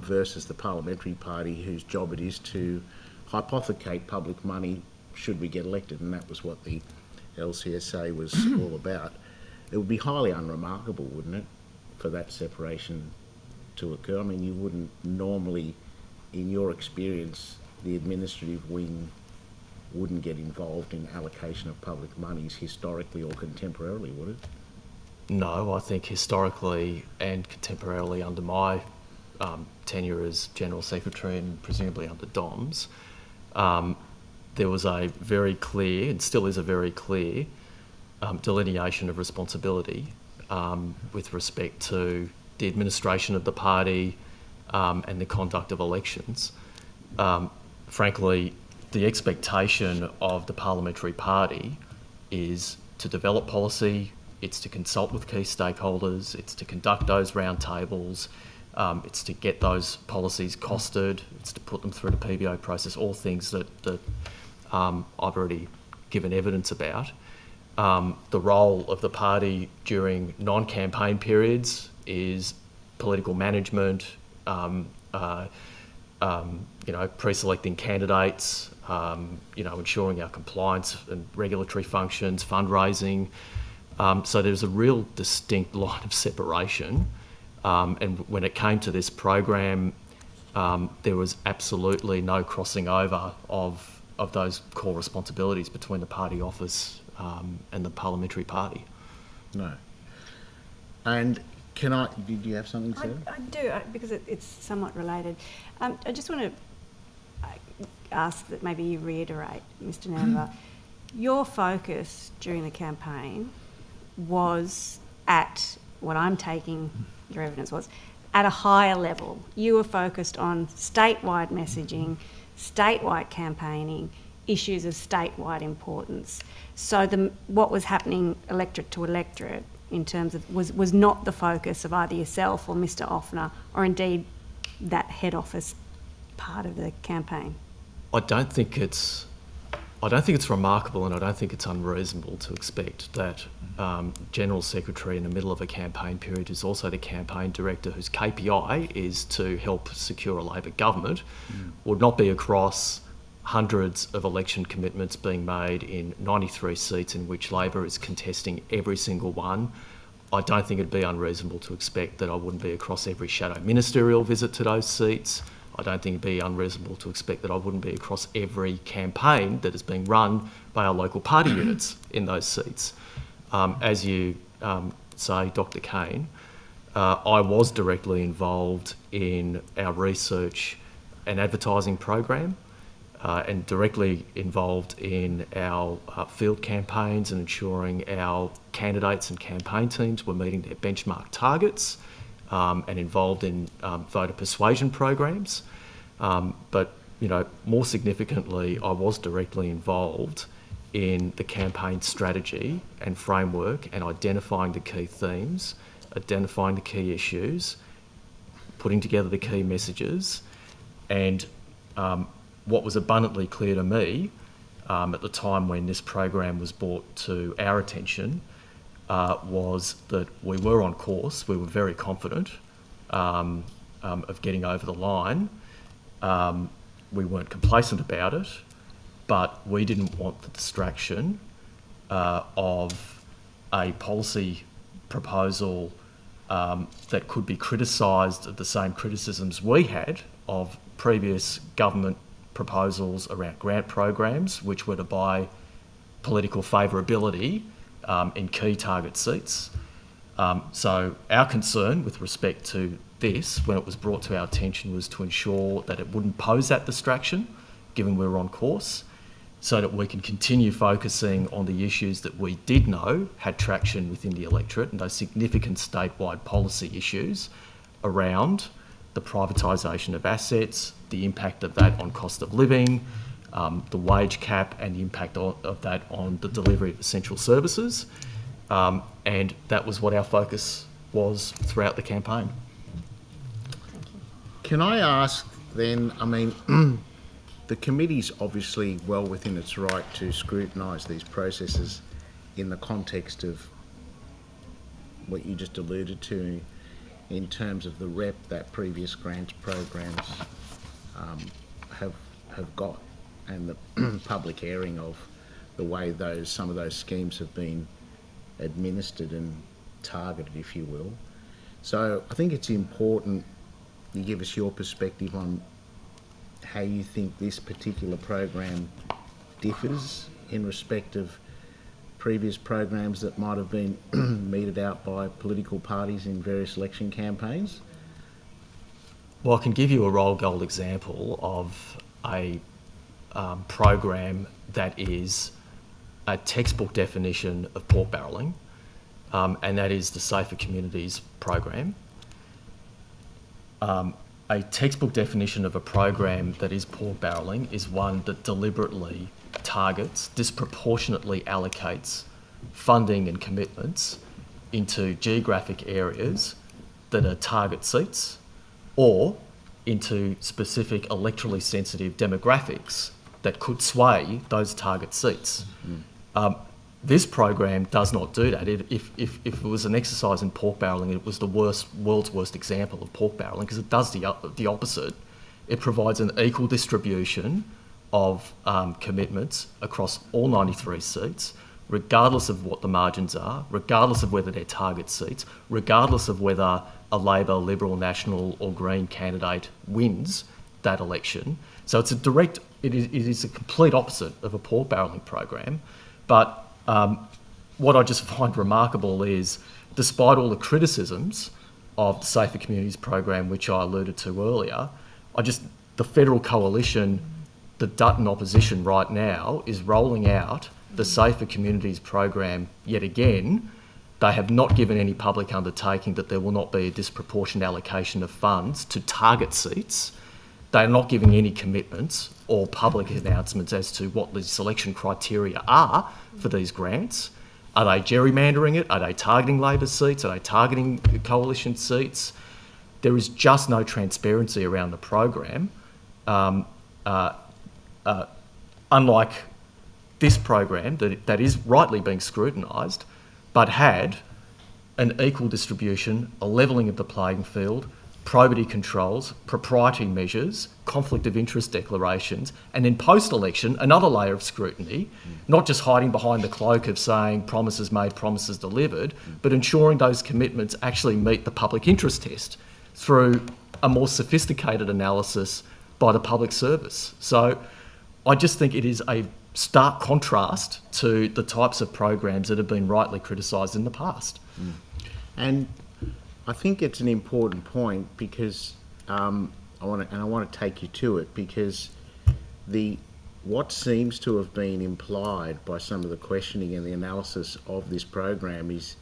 versus the parliamentary party, whose job it is to hypothecate public money should we get elected, and that was what the LCSA was all about. It would be highly unremarkable, wouldn't it, for that separation to occur? I mean, you wouldn't normally, in your experience, the administrative wing wouldn't get involved in allocation of public monies historically or contemporarily, would it? No, I think historically and contemporarily under my tenure as General Secretary and presumably under Dom's, there was a very clear, and still is a very clear, delineation of responsibility with respect to the administration of the party and the conduct of elections. Frankly, the expectation of the parliamentary party is to develop policy, it's to consult with key stakeholders, it's to conduct those roundtables, it's to get those policies costed, it's to put them through the PBO process, all things that I've already given evidence about. The role of the party during non-campaign periods is political management, pre-selecting candidates, ensuring our compliance and regulatory functions, fundraising. So there's a real distinct line of separation. And when it came to this program, there was absolutely no crossing over of those core responsibilities between the party office and the parliamentary party. No. And do you have something to say? I do, because it's somewhat related. I just want to ask that maybe you reiterate, Mr. Namber, your focus during the campaign was at, what I'm taking your evidence was, at a higher level. You were focused on statewide messaging, statewide campaigning, issues of statewide importance. So what was happening electorate to electorate in terms of was not the focus of either yourself or Mr. Offner, or indeed that head office part of the campaign. I don't think it's remarkable, and I don't think it's unreasonable to expect that General Secretary in the middle of a campaign period is also the campaign director whose KPI is to help secure a Labor government would not be across hundreds of election commitments being made in 93 seats in which Labor is contesting every single one. I don't think it'd be unreasonable to expect that I wouldn't be across every shadow ministerial visit to those seats. I don't think it'd be unreasonable to expect that I wouldn't be across every campaign that is being run by our local party units in those seats. As you say, Dr. Kane, I was directly involved in our research and advertising program, and directly involved in our field campaigns and ensuring our candidates and campaign teams were meeting their benchmark targets, and involved in voter persuasion programs. But more significantly, I was directly involved in the campaign strategy and framework and identifying the key themes, identifying the key issues, putting together the key messages, and what was abundantly clear to me at the time when this program was brought to our attention was that we were on course. We were very confident of getting over the line. We weren't complacent about it, but we didn't want the distraction of a policy proposal that could be criticised of the same criticisms we had of previous government proposals around grant programs, which were to buy political favourability in key target seats. So our concern with respect to this, when it was brought to our attention, was to ensure that it wouldn't pose that distraction, given we were on course, so that we can continue focusing on the issues that we did know had traction within the electorate, and those significant statewide policy issues around the privatisation of assets, the impact of that on cost of living, the wage cap and the impact of that on the delivery of essential services. And that was what our focus was throughout the campaign. Can I ask then, I mean, the committee's obviously well within its right to scrutinise these processes in the context of what you just alluded to in terms of the rep that previous grants programs have got, and the public airing of the way some of those schemes have been administered and targeted, if you will. So I think it's important you give us your perspective on how you think this particular program differs in respect of previous programs that might have been meted out by political parties in various election campaigns. Well, I can give you a roll gold example of a program that is a textbook definition of pork barrelling, and that is the Safer Communities program. A textbook definition of a program that is pork barrelling is one that deliberately targets, disproportionately allocates funding and commitments into geographic areas that are target seats or into specific electorally sensitive demographics that could sway those target seats. This program does not do that. If it was an exercise in pork barrelling, it was the world's worst example of pork barrelling, because it does the opposite. It provides an equal distribution of commitments across all 93 seats, regardless of what the margins are, regardless of whether they're target seats, regardless of whether a Labor, Liberal, National or Green candidate wins that election. So it's it is a complete opposite of a pork barrelling program. But what I just find remarkable is, despite all the criticisms of the Safer Communities program, which I alluded to earlier, the federal coalition, the Dutton opposition right now, is rolling out the Safer Communities program yet again. They have not given any public undertaking that there will not be a disproportionate allocation of funds to target seats. They are not giving any commitments or public announcements as to what the selection criteria are for these grants. Are they gerrymandering it? Are they targeting Labor seats? Are they targeting coalition seats? There is just no transparency around the program. Unlike this program that is rightly being scrutinised, but had an equal distribution, a levelling of the playing field, probity controls, propriety measures, conflict of interest declarations, and then post-election, another layer of scrutiny, not just hiding behind the cloak of saying promises made, promises delivered, but ensuring those commitments actually meet the public interest test through a more sophisticated analysis by the public service. So I just think it is a stark contrast to the types of programs that have been rightly criticised in the past. And I think it's an important point, because I want to take you to it, because what seems to have been implied by some of the questioning and the analysis of this program is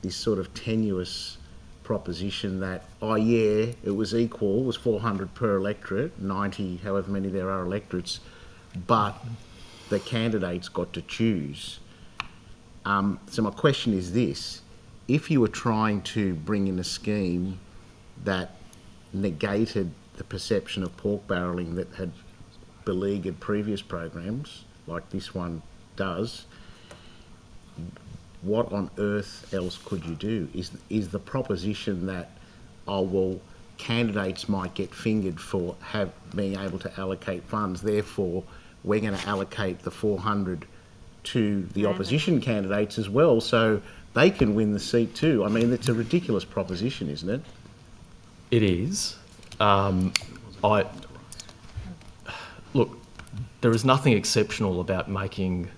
this sort of tenuous proposition that, oh yeah, it was equal, it was 400 per electorate, 90, however many there are electorates, but the candidates got to choose. So my question is this: if you were trying to bring in a scheme that negated the perception of pork barrelling that had beleaguered previous programs, like this one does, what on earth else could you do? Is the proposition that, oh well, candidates might get fingered for being able to allocate funds, therefore we're going to allocate the 400 to the opposition candidates as well, so they can win the seat too? I mean, it's a ridiculous proposition, isn't it? It is. Look, there is nothing exceptional about making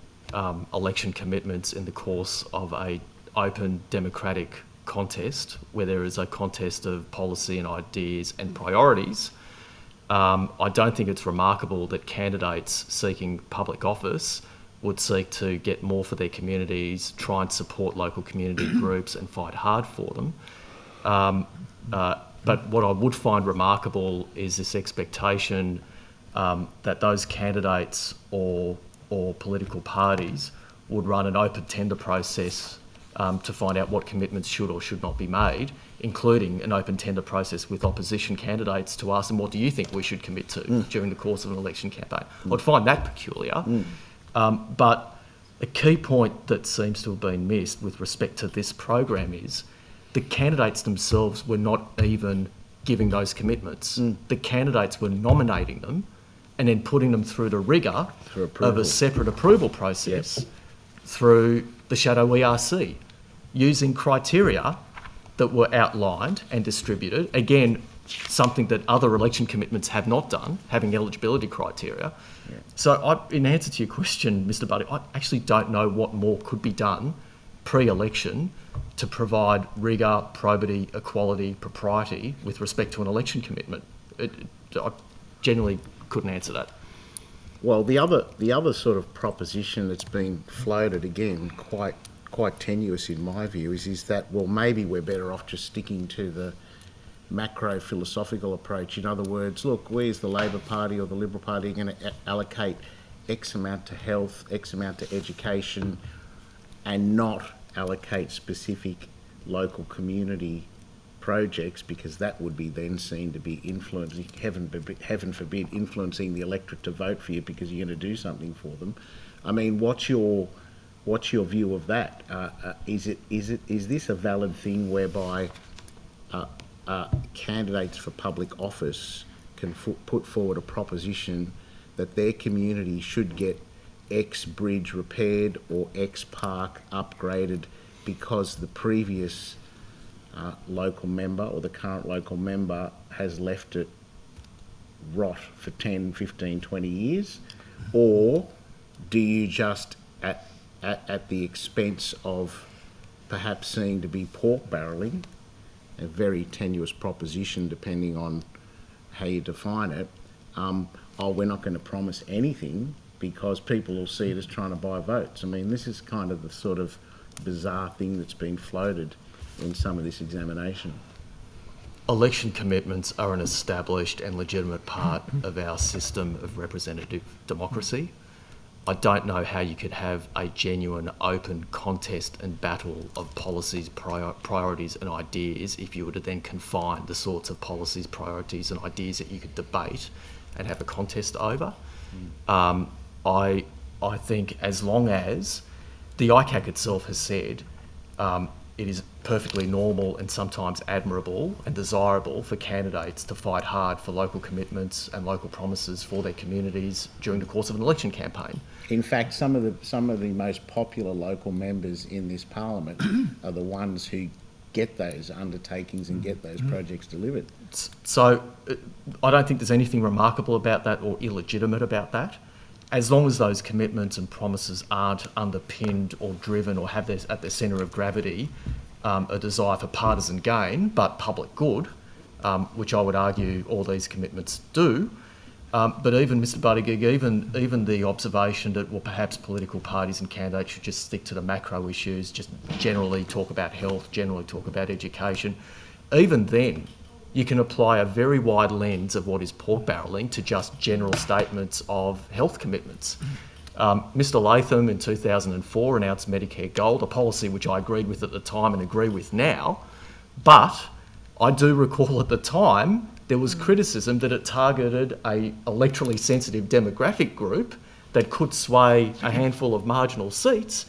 election commitments in the course of an open democratic contest, where there is a contest of policy and ideas and priorities. I don't think it's remarkable that candidates seeking public office would seek to get more for their communities, try and support local community groups and fight hard for them. But what I would find remarkable is this expectation that those candidates or political parties would run an open tender process to find out what commitments should or should not be made, including an open tender process with opposition candidates to ask them, what do you think we should commit to during the course of an election campaign? I'd find that peculiar. But a key point that seems to have been missed with respect to this program is the candidates themselves were not even giving those commitments. The candidates were nominating them and then putting them through the rigour of a separate approval process through the shadow ERC, using criteria that were outlined and distributed. Again, something that other election commitments have not done, having eligibility criteria. So in answer to your question, Mr. Buddy, I actually don't know what more could be done pre-election to provide rigour, probity, equality, propriety with respect to an election commitment. I genuinely couldn't answer that. Well, the other sort of proposition that's been floated, again, quite tenuous in my view, is that, well, maybe we're better off just sticking to the macro philosophical approach. In other words, look, where's the Labor Party or the Liberal Party going to allocate X amount to health, X amount to education, and not allocate specific local community projects, because that would be then seen to be influencing, heaven forbid, influencing the electorate to vote for you because you're going to do something for them. I mean, what's your view of that? Is this a valid thing whereby candidates for public office can put forward a proposition that their community should get X bridge repaired or X park upgraded because the previous local member or the current local member has left it rot for 10, 15, 20 years? Or do you just, at the expense of perhaps seen to be pork barrelling, a very tenuous proposition depending on how you define it, we're not going to promise anything because people will see it as trying to buy votes? I mean, this is kind of the sort of bizarre thing that's been floated in some of this examination. Election commitments are an established and legitimate part of our system of representative democracy. I don't know how you could have a genuine open contest and battle of policies, priorities and ideas if you were to then confine the sorts of policies, priorities and ideas that you could debate and have a contest over. I think as long as the ICAC itself has said it is perfectly normal and sometimes admirable and desirable for candidates to fight hard for local commitments and local promises for their communities during the course of an election campaign. In fact, some of the most popular local members in this parliament are the ones who get those undertakings and get those projects delivered. So I don't think there's anything remarkable about that or illegitimate about that, as long as those commitments and promises aren't underpinned or driven or have at their centre of gravity a desire for partisan gain, but public good, which I would argue all these commitments do. But even, Mr. Buttigieg, even the observation that, well, perhaps political parties and candidates should just stick to the macro issues, just generally talk about health, generally talk about education, even then, you can apply a very wide lens of what is pork barrelling to just general statements of health commitments. Mr. Latham in 2004 announced Medicare Gold, a policy which I agreed with at the time and agree with now, but I do recall at the time there was criticism that it targeted a electorally sensitive demographic group that could sway a handful of marginal seats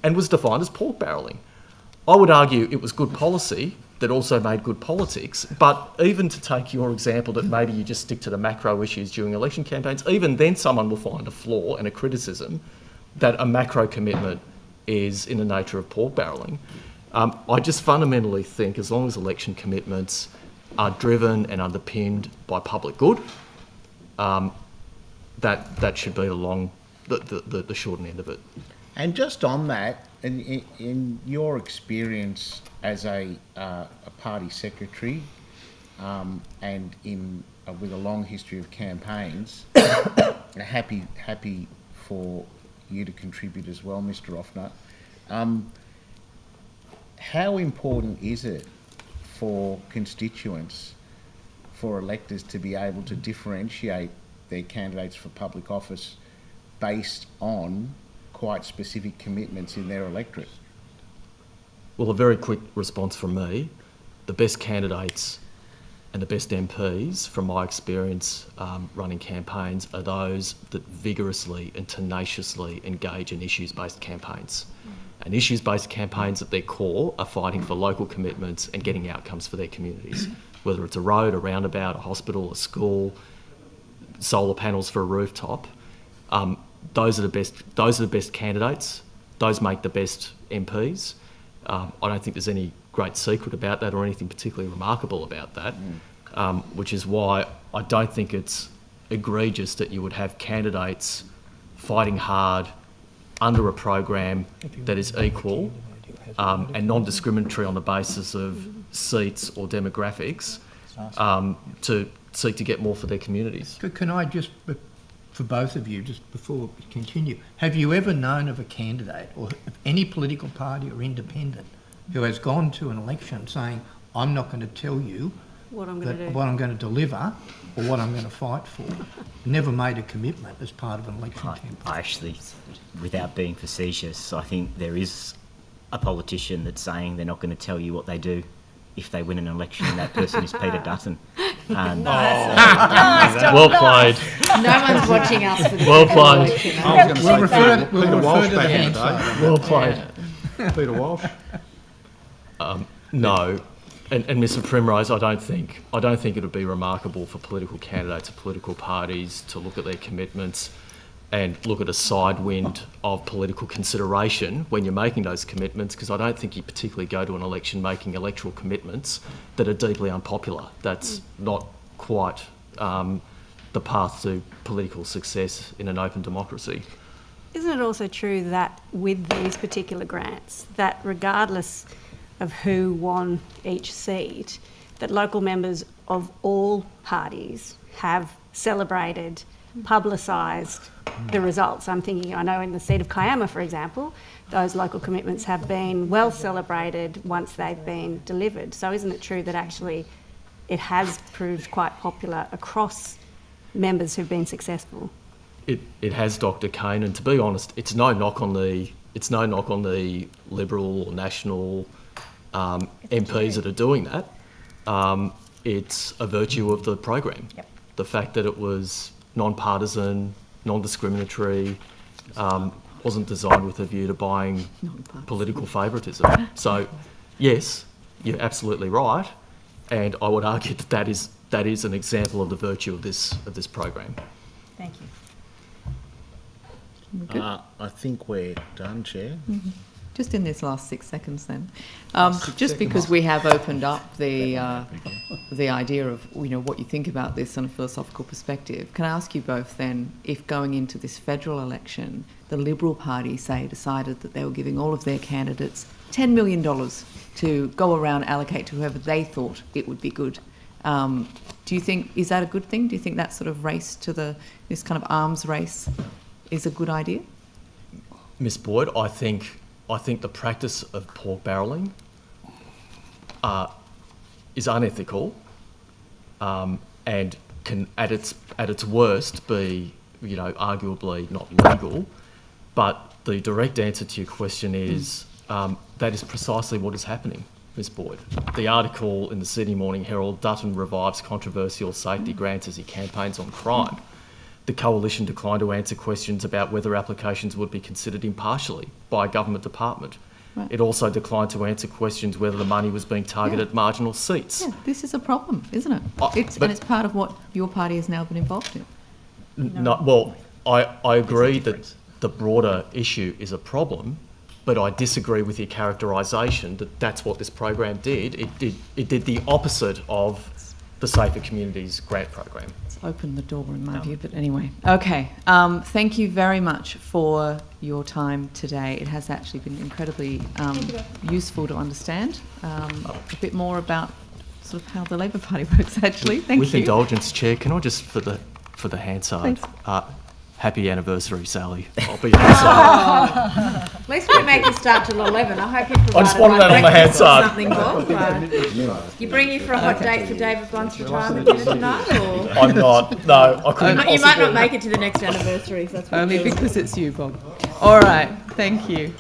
and was defined as pork barrelling. I would argue it was good policy that also made good politics, but even to take your example that maybe you just stick to the macro issues during election campaigns, even then someone will find a flaw and a criticism that a macro commitment is in the nature of pork barrelling. I just fundamentally think as long as election commitments are driven and underpinned by public good, that should be the short end of it. And just on that, in your experience as a party secretary and with a long history of campaigns, happy for you to contribute as well, Mr. Offner. How important is it for constituents, for electors to be able to differentiate their candidates for public office based on quite specific commitments in their electorate? Well, a very quick response from me. The best candidates and the best MPs, from my experience running campaigns, are those that vigorously and tenaciously engage in issues-based campaigns. And issues-based campaigns at their core are fighting for local commitments and getting outcomes for their communities, whether it's a road, a roundabout, a hospital, a school, solar panels for a rooftop. Those are the best candidates. Those make the best MPs. I don't think there's any great secret about that or anything particularly remarkable about that, which is why I don't think it's egregious that you would have candidates fighting hard under a program that is equal and non-discriminatory on the basis of seats or demographics to seek to get more for their communities. Can I just, for both of you, just before we continue, have you ever known of a candidate or of any political party or independent who has gone to an election saying, I'm not going to tell you What I'm going to do. what I'm going to deliver or what I'm going to fight for? Never made a commitment as part of an election campaign. I actually, without being facetious, I think there is a politician that's saying they're not going to tell you what they do if they win an election, and that person is Peter Dutton. And, Well played. No one's watching us for this. Well played. I was going to say We'll Peter refer Walsh to the back in hand the side. day. Well played. Peter Walsh. No, and Mr. Primrose, I don't think it would be remarkable for political candidates or political parties to look at their commitments and look at a side wind of political consideration when you're making those commitments, because I don't think you particularly go to an election making electoral commitments that are deeply unpopular. That's not quite the path to political success in an open democracy. Isn't it also true that with these particular grants, that regardless of who won each seat, that local members of all parties have celebrated, publicised the results? I'm thinking, I know in the seat of Kiama, for example, those local commitments have been well celebrated once they've been delivered. So isn't it true that actually it has proved quite popular across members who've been successful? It has, Dr. Kane, and to be honest, it's no knock on the Liberal or National MPs that are doing that. It's a virtue of the program. Yep. The fact that it was non-partisan, non-discriminatory, wasn't designed with a view to buying political favouritism. So, yes, you're absolutely right, and I would argue that is an example of the virtue of this program. Thank you. I think we're done, Chair. Just in this last 6 seconds then, just because we have opened up the idea of what you think about this on a philosophical perspective, can I ask you both then, if going into this federal election, the Liberal Party, say, decided that they were giving all of their candidates $10 million to go around allocate to whoever they thought it would be good, do you think, is that a good thing? Do you think that sort of race to this kind of arms race is a good idea? Ms. Boyd, I think the practice of pork barrelling is unethical and can, at its worst, be arguably not legal. But the direct answer to your question is that is precisely what is happening, Ms. Boyd. The article in the Sydney Morning Herald, Dutton revives controversial safety grants as he campaigns on crime. The Coalition declined to answer questions about whether applications would be considered impartially by a government department. Right. It also declined to answer questions whether the money was being targeted at marginal seats. Yeah, this is a problem, isn't it? And it's part of what your party has now been involved in. I agree that the broader issue is a problem, but I disagree with your characterisation that that's what this program did. It did the opposite of the Safer Communities grant program. It's opened the door in my view, but anyway. Okay, thank you very much for your time today. It has actually been incredibly useful to understand a bit more about sort of how the Labor Party works, actually. Thank you. With indulgence, Chair, can I just, for the Hansard, Happy anniversary, Sally. I'll be there. At least we didn't make you start till 11. I hope you provided I just wanted that on the breakfast hand or something, Bob. You bring you for a hot date for David Blunt's retirement dinner tonight, or I'm not. No, I couldn't you might not make it to the next anniversary. So that's what Only it is. because it's you, Bob. All right, thank you.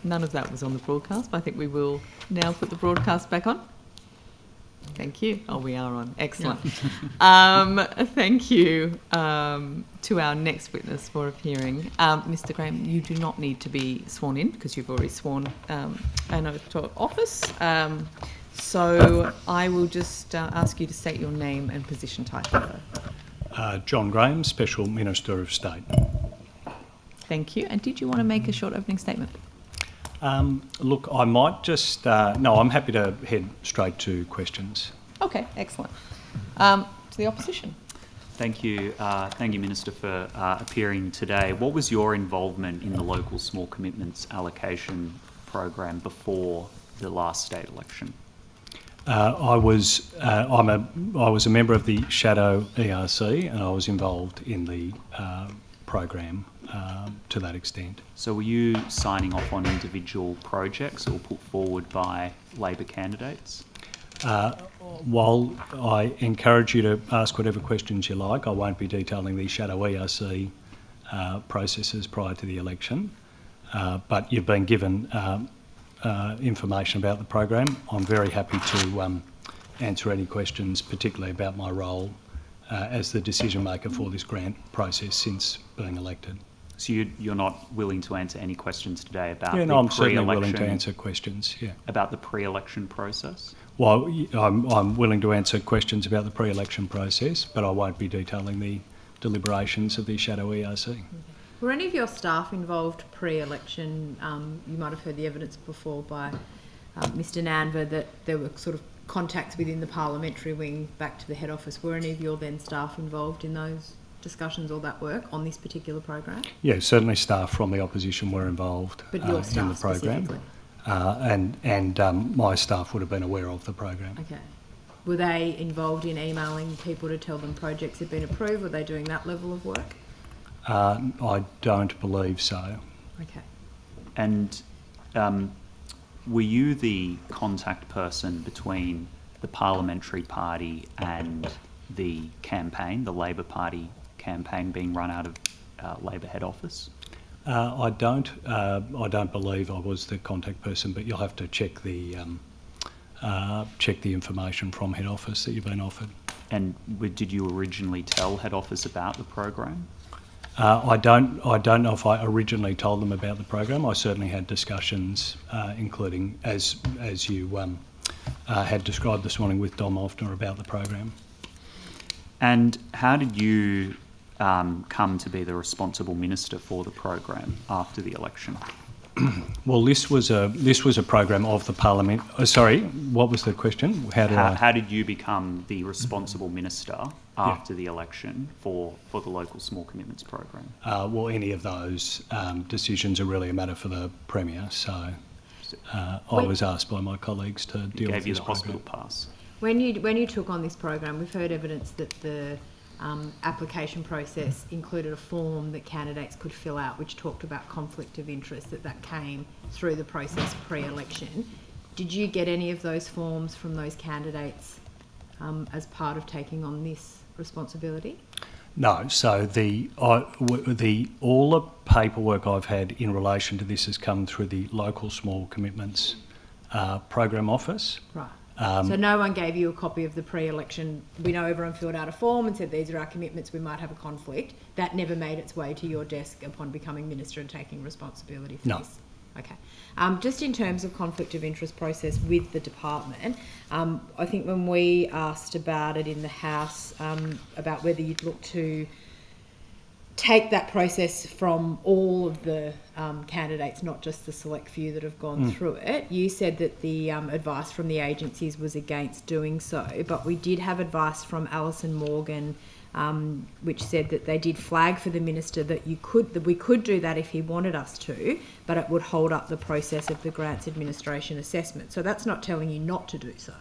None of that was on the broadcast, but I think we will now put the broadcast back on. Thank you. Oh, we are on. Excellent. Thank you to our next witness for appearing. Mr. Graham, you do not need to be sworn in because you've already sworn an oath to office. So I will just ask you to state your name and position title. John Graham, Special Minister of State. Thank you. And did you want to make a short opening statement? Look, I might just... no, I'm happy to head straight to questions. Okay, excellent. To the opposition. Thank you, Minister, for appearing today. What was your involvement in the local small commitments allocation program before the last state election? I was a member of the Shadow ERC, and I was involved in the program to that extent. So were you signing off on individual projects or put forward by Labor candidates? While I encourage you to ask whatever questions you like, I won't be detailing the Shadow ERC processes prior to the election. But you've been given information about the program. I'm very happy to answer any questions, particularly about my role as the decision maker for this grant process since being elected. So you're not willing to answer any questions today about the the I'm certainly willing to pre-election answer questions. Yeah. about the pre-election process? Well, I'm willing to answer questions about the pre-election process, but I won't be detailing the deliberations of the Shadow ERC. Were any of your staff involved pre-election? You might have heard the evidence before by Mr. Nanver that there were sort of contacts within the parliamentary wing back to the head office. Were any of your then staff involved in those discussions or that work on this particular program? Yeah, certainly staff from the opposition were involved But your in staff the program, specifically? and my staff would have been aware of the program. Okay. Were they involved in emailing people to tell them projects had been approved? Were they doing that level of work? I don't believe so. Okay. And were you the contact person between the parliamentary party and the campaign, the Labor Party campaign being run out of Labor head office? I don't believe I was the contact person, but you'll have to check the information from head office that you've been offered. And did you originally tell head office about the program? I don't know if I originally told them about the program. I certainly had discussions, including as you had described this morning with Dom Offner about the program. And how did you come to be the responsible minister for the program after the election? Well, this was a program of the Parliament. Sorry, what was the question? How did you become the responsible minister after the election for the local small commitments program? Well, any of those decisions are really a matter for the Premier. So I was asked by my colleagues to deal with this Gave you the program. hospital pass. When you took on this program, we've heard evidence that the application process included a form that candidates could fill out which talked about conflict of interest, that came through the process pre-election. Did you get any of those forms from those candidates as part of taking on this responsibility? No. So all the paperwork I've had in relation to this has come through the local Small Commitments Program Office. Right. So no one gave you a copy of the pre-election. We know everyone filled out a form and said these are our commitments, we might have a conflict. That never made its way to your desk upon becoming minister and taking responsibility for this? Okay. Just in terms of conflict of interest process with the department, I think when we asked about it in the House, about whether you'd look to take that process from all of the candidates, not just the select few that have gone through it, you said that the advice from the agencies was against doing so, but we did have advice from Alison Morgan, which said that they did flag for the minister that we could do that if he wanted us to, but it would hold up the process of the grants administration assessment. So that's not telling you not to do so.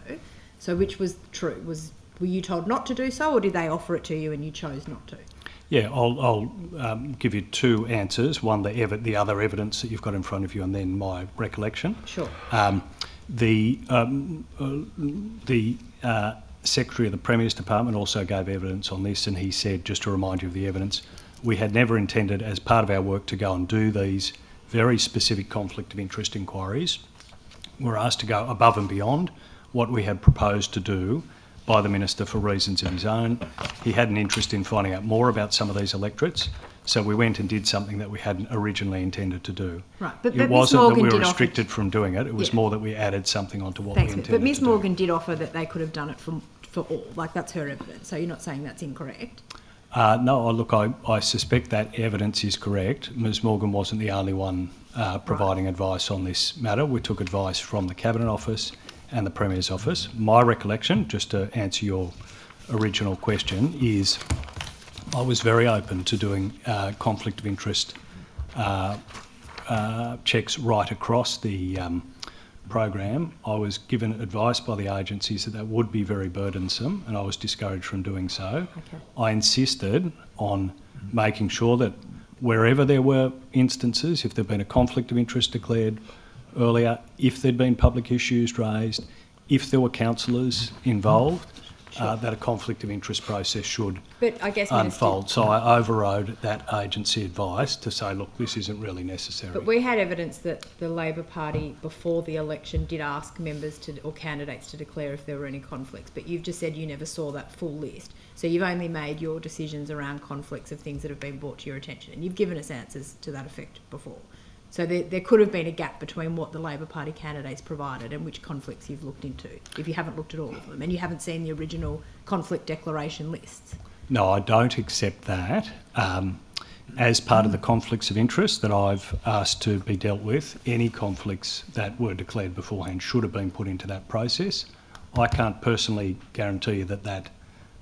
So which was true? Were you told not to do so, or did they offer it to you and you chose not to? Yeah, I'll give you two answers. One, the other evidence that you've got in front of you, and then my recollection. Sure. The Secretary of the Premier's Department also gave evidence on this, and he said, just to remind you of the evidence, we had never intended as part of our work to go and do these very specific conflict of interest inquiries. We're asked to go above and beyond what we had proposed to do by the Minister for reasons of his own. He had an interest in finding out more about some of these electorates, so we went and did something that we hadn't originally intended to do. Right, but it Ms. wasn't Morgan that we were did restricted from doing it, it was more that we added something onto what we intended But Ms. to Morgan do. did offer that they could have done it for all, like that's her evidence, so you're not saying that's incorrect? No, look, I suspect that evidence is correct. Ms Morgan wasn't the only one providing advice on this matter. We took advice from the Cabinet Office and the Premier's Office. My recollection, just to answer your original question, is I was very open to doing conflict of interest checks right across the program. I was given advice by the agencies that would be very burdensome, and I was discouraged from doing so. Okay. I insisted on making sure that wherever there were instances, if there'd been a conflict of interest declared earlier, if there'd been public issues raised, if there were councillors involved, that a conflict of interest process should unfold. So I overrode that agency advice to say, look, this isn't really necessary. But we had evidence that the Labor Party, before the election, did ask members or candidates to declare if there were any conflicts, but you've just said you never saw that full list. So you've only made your decisions around conflicts of things that have been brought to your attention, and you've given us answers to that effect before. So there could have been a gap between what the Labor Party candidates provided and which conflicts you've looked into, if you haven't looked at all of them, and you haven't seen the original conflict declaration lists. No, I don't accept that. As part of the conflicts of interest that I've asked to be dealt with, any conflicts that were declared beforehand should have been put into that process. I can't personally guarantee you that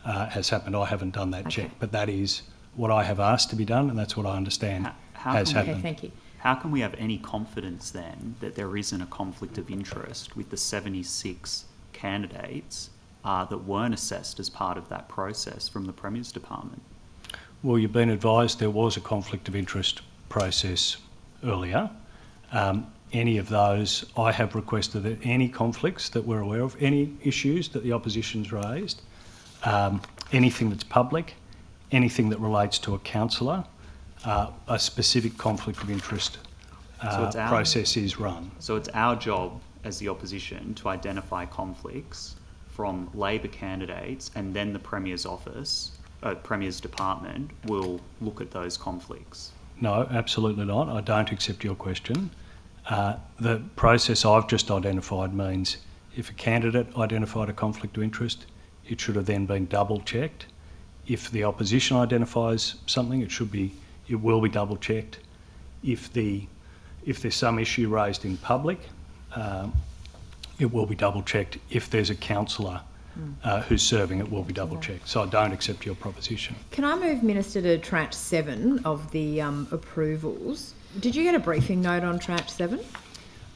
has happened. I haven't done that check, but that is what I have asked to be done, and that's what I understand has happened. Okay, thank you. How can we have any confidence then that there isn't a conflict of interest with the 76 candidates that weren't assessed as part of that process from the Premier's Department? Well, you've been advised there was a conflict of interest process earlier. Any of those, I have requested that any conflicts that we're aware of, any issues that the opposition's raised, anything that's public, anything that relates to a councillor, a specific conflict of interest process is run. So it's our job as the opposition to identify conflicts from Labor candidates, and then the Premier's Office, Premier's Department will look at those conflicts. No, absolutely not. I don't accept your question. The process I've just identified means if a candidate identified a conflict of interest, it should have then been double checked. If the opposition identifies something, it will be double checked. If there's some issue raised in public, it will be double checked. If there's a councillor who's serving, it will be double checked. So I don't accept your proposition. Can I move, Minister, to tranche 7 of the approvals? Did you get a briefing note on tranche 7?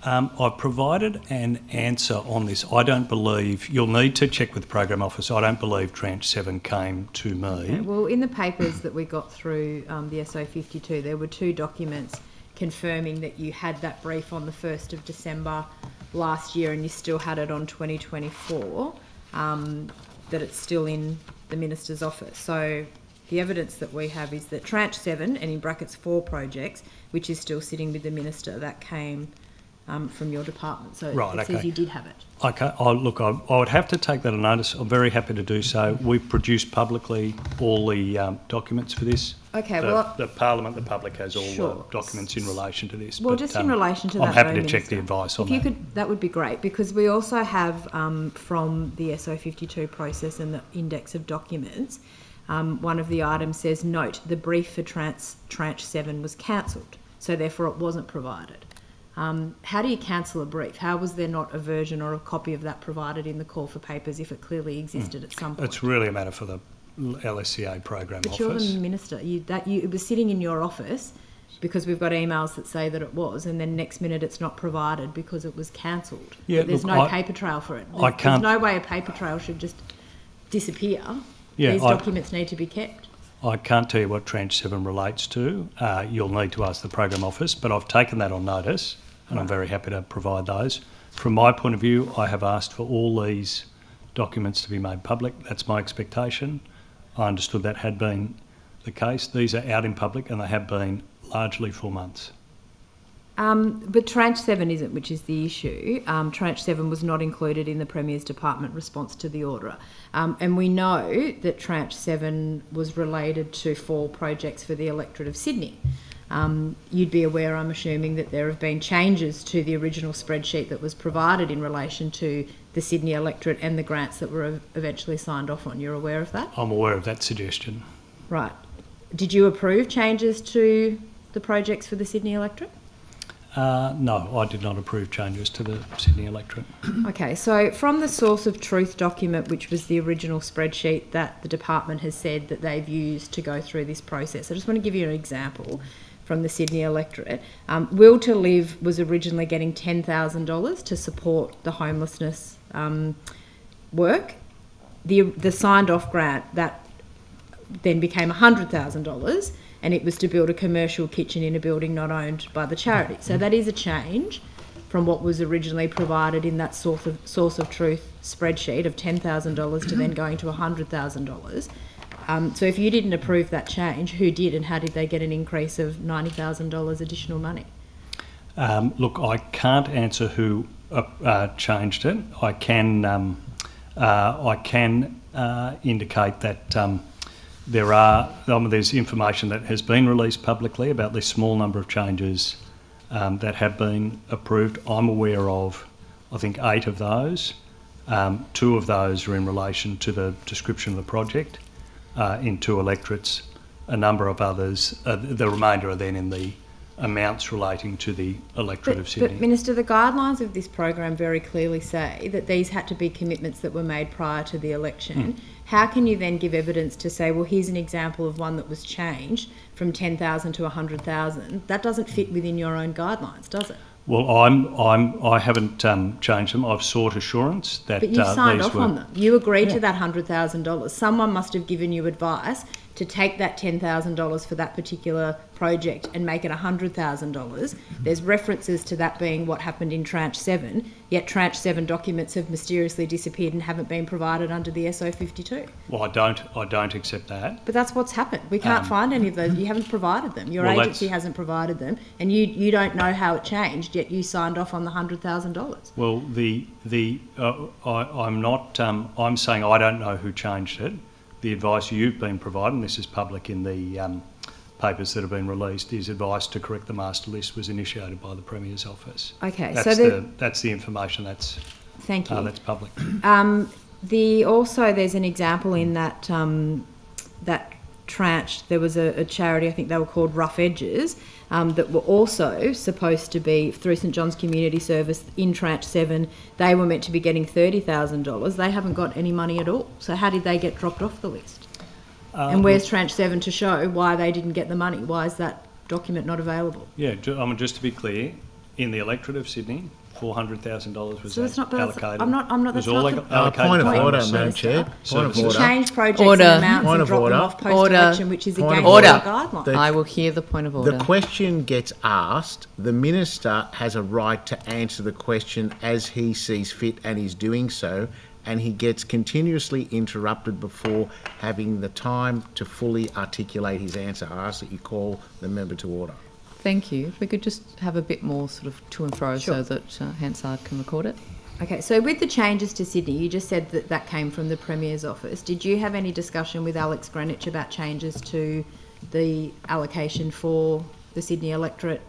I've provided an answer on this. I don't believe, you'll need to check with the Program Office, I don't believe Tranche 7 came to me. Okay, well, in the papers that we got through the SO52, there were 2 documents confirming that you had that brief on the 1st of December last year and you still had it on 2024, that it's still in the Minister's office. So the evidence that we have is that Tranche 7, and in brackets 4 projects, which is still sitting with the Minister, that came from your department. So Right, it says okay. you did have it. Okay, look, I would have to take that on notice. I'm very happy to do so. We've produced publicly all the documents for this. Okay, The Parliament, the public has all Sure. the documents in relation to this. Well, but, just in relation to that, I'm happy though, to check the Minister, advice on if you that. could, that would be great, because we also have from the SO52 process and the index of documents, one of the items says, note, the brief for Tranche 7 was cancelled, so therefore it wasn't provided. How do you cancel a brief? How was there not a version or a copy of that provided in the call for papers if it clearly existed at some point? It's really a matter for the LSCA Program But Office. you're the Minister. It was sitting in your office because we've got emails that say that it was, and then next minute it's not provided because it was cancelled. Yeah, But there's look, no paper trail for it. I can't- There's no way a paper trail should just disappear. Yeah, These documents need to be kept. I can't tell you what Tranche 7 relates to. You'll need to ask the Program Office, but I've taken that on notice and I'm very happy to provide those. From my point of view, I have asked for all these documents to be made public. That's my expectation. I understood that had been the case. These are out in public and they have been largely for months. But Tranche 7 isn't, which is the issue. Tranche 7 was not included in the Premier's Department response to the order. And we know that Tranche 7 was related to 4 projects for the electorate of Sydney. You'd be aware, I'm assuming, that there have been changes to the original spreadsheet that was provided in relation to the Sydney electorate and the grants that were eventually signed off on. You're aware of that? I'm aware of that suggestion. Right. Did you approve changes to the projects for the Sydney electorate? No, I did not approve changes to the Sydney electorate. Okay, so from the source of truth document, which was the original spreadsheet that the department has said that they've used to go through this process, I just want to give you an example from the Sydney electorate. Will to Live was originally getting $10,000 to support the homelessness work. The signed off grant, that then became $100,000, and it was to build a commercial kitchen in a building not owned by the charity. So that is a change from what was originally provided in that source of truth spreadsheet of $10,000 to then going to $100,000. So if you didn't approve that change, who did, and how did they get an increase of $90,000 additional money? Look, I can't answer who changed it. I can indicate that there's information that has been released publicly about this small number of changes that have been approved. I'm aware of, I think, 8 of those. 2 of those are in relation to the description of the project in 2 electorates. A number of others, the remainder are then in the amounts relating to the electorate of Sydney. But Minister, the guidelines of this program very clearly say that these had to be commitments that were made prior to the election. How can you then give evidence to say, well, here's an example of one that was changed from 10,000 to 100,000? That doesn't fit within your own guidelines, does it? Well, I haven't changed them. I've sought assurance that But you signed these off were... on them. You agreed to that $100,000. Someone must have given you advice to take that $10,000 for that particular project and make it $100,000. There's references to that being what happened in Tranche 7, yet Tranche 7 documents have mysteriously disappeared and haven't been provided under the SO52. Well, I don't accept that. But that's what's happened. We can't find any of those. You haven't provided them. Your Well, agency hasn't provided them, and you don't know how it changed, yet you signed off on the $100,000. Well, I'm saying I don't know who changed it. The advice you've been providing, this is public in the papers that have been released, is advice to correct the master list was initiated by the Premier's office. Okay, That's the information that's thank you. That's public. Also, there's an example in that that tranche. There was a charity, I think they were called Rough Edges, that were also supposed to be through St John's Community Service in Tranche 7. They were meant to be getting $30,000. They haven't got any money at all. So how did they get dropped off the list? And where's Tranche 7 to show why they didn't get the money? Why is that document not available? Yeah, just to be clear, In the electorate of Sydney, $400,000 was So that's not- but that's- allocated. I'm not- was that's all not the- allocated. Point of to order, Minister. Madam Chair. Point of Services. order. Change projects Order. and amounts Point and of drop them order. off post-election, which is Point against of the order. guidelines. I will hear the point of order. The question gets asked, the minister has a right to answer the question as he sees fit and is doing so, and he gets continuously interrupted before having the time to fully articulate his answer. I ask that you call the member to order. Thank you. If we could just have a bit more sort of to and fro Sure. so that Hansard can record it. Okay, so with the changes to Sydney, you just said that that came from the Premier's office. Did you have any discussion with Alex Greenwich about changes to the allocation for the Sydney electorate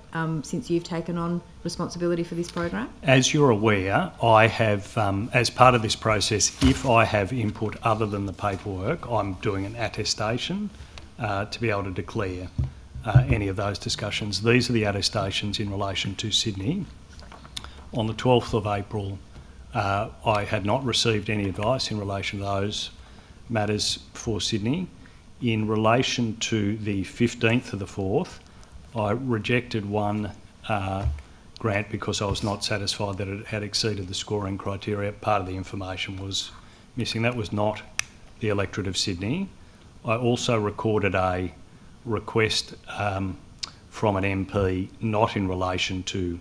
since you've taken on responsibility for this program? As you're aware, I have, as part of this process, if I have input other than the paperwork, I'm doing an attestation to be able to declare any of those discussions. These are the attestations in relation to Sydney. On the 12th of April, I had not received any advice in relation to those matters for Sydney. In relation to the 15th of the 4th, I rejected one grant because I was not satisfied that it had exceeded the scoring criteria. Part of the information was missing. That was not the electorate of Sydney. I also recorded a request from an MP not in relation to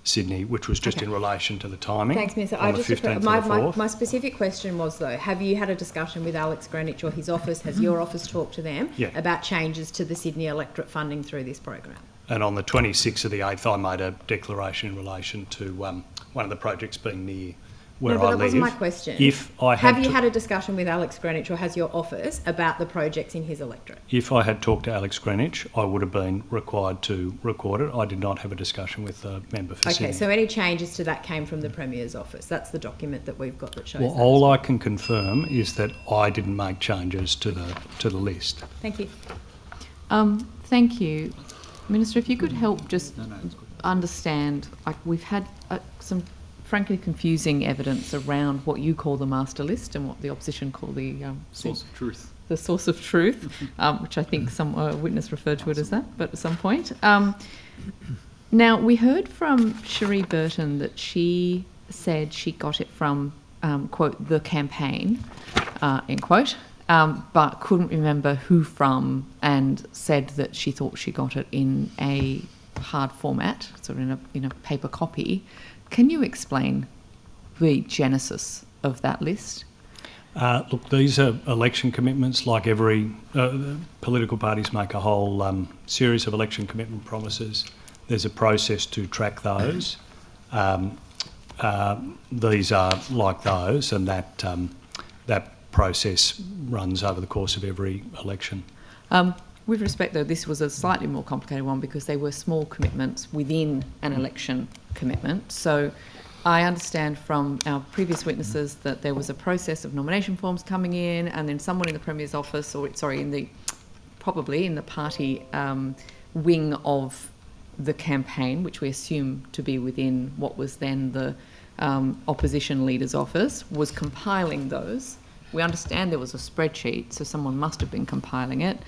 Sydney, which was just in relation to the timing. Thanks, Minister. On the 15th of the 4th. My specific question was, though, have you had a discussion with Alex Greenwich or his office? Has your office talked to them about changes to the Sydney electorate funding through this program? And on the 26th of the 8th, I made a declaration in relation to one of the projects being near where No, but I that live. wasn't my question. If I Have had you to- had a discussion with Alex Greenwich or has your office about the projects in his electorate? If I had talked to Alex Greenwich, I would have been required to record it. I did not have a discussion with the member for Sydney. Okay, so any changes to that came from the Premier's office. That's the document that we've got that shows Well, that. all I can confirm is that I didn't make changes to the list. Thank you. Thank you. Minister, if you could help just understand, like we've had some frankly confusing evidence around what you call the master list and what the opposition call the Source of truth. the source of truth, which I think some witness referred to it as that, but at some point. Now, we heard from Cherie Burton that she said she got it from, quote, the campaign, end quote, but couldn't remember who from, and said that she thought she got it in a hard format, sort of in a paper copy. Can you explain the genesis of that list? Look, these are election commitments. Like every political parties make a whole series of election commitment promises. There's a process to track those. These are like those, and that process runs over the course of every election. With respect, though, this was a slightly more complicated one because they were small commitments within an election commitment. So I understand from our previous witnesses that there was a process of nomination forms coming in, and then someone in the Premier's office, probably in the party wing of the campaign, which we assume to be within what was then the opposition leader's office, was compiling those. We understand there was a spreadsheet, so someone must have been compiling it.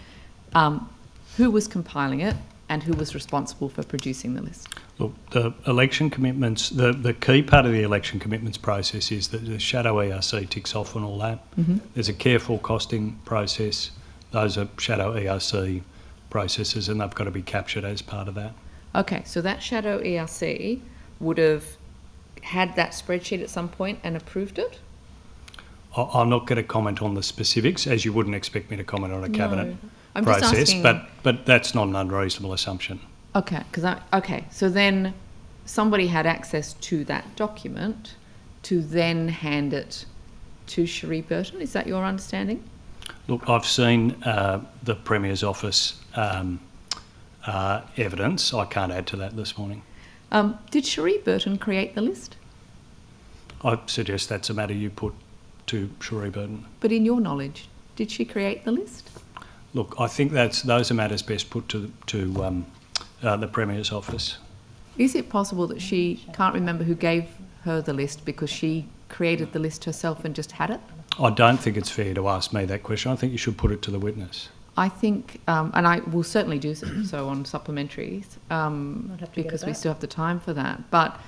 Who was compiling it and who was responsible for producing the list? Look, the election commitments, the key part of the election commitments process is that the shadow ERC ticks off on all that. Mm-hmm. There's a careful costing process. Those are shadow ERC processes, and they've got to be captured as part of that. Okay, so that shadow ERC would have had that spreadsheet at some point and approved it? I'm not going to comment on the specifics, as you wouldn't expect me to comment on a cabinet I'm just process, asking, but that's not an unreasonable assumption. Okay, so then somebody had access to that document to then hand it to Cherie Burton. Is that your understanding? Look, I've seen the Premier's office evidence. I can't add to that this morning. Did Cherie Burton create the list? I suggest that's a matter you put to Cherie Burton. But in your knowledge, did she create the list? Look, I think those are matters best put to the Premier's office. Is it possible that she can't remember who gave her the list because she created the list herself and just had it? I don't think it's fair to ask me that question. I think you should put it to the witness. I think, and I will certainly do so on supplementaries, because we still have the time for that. But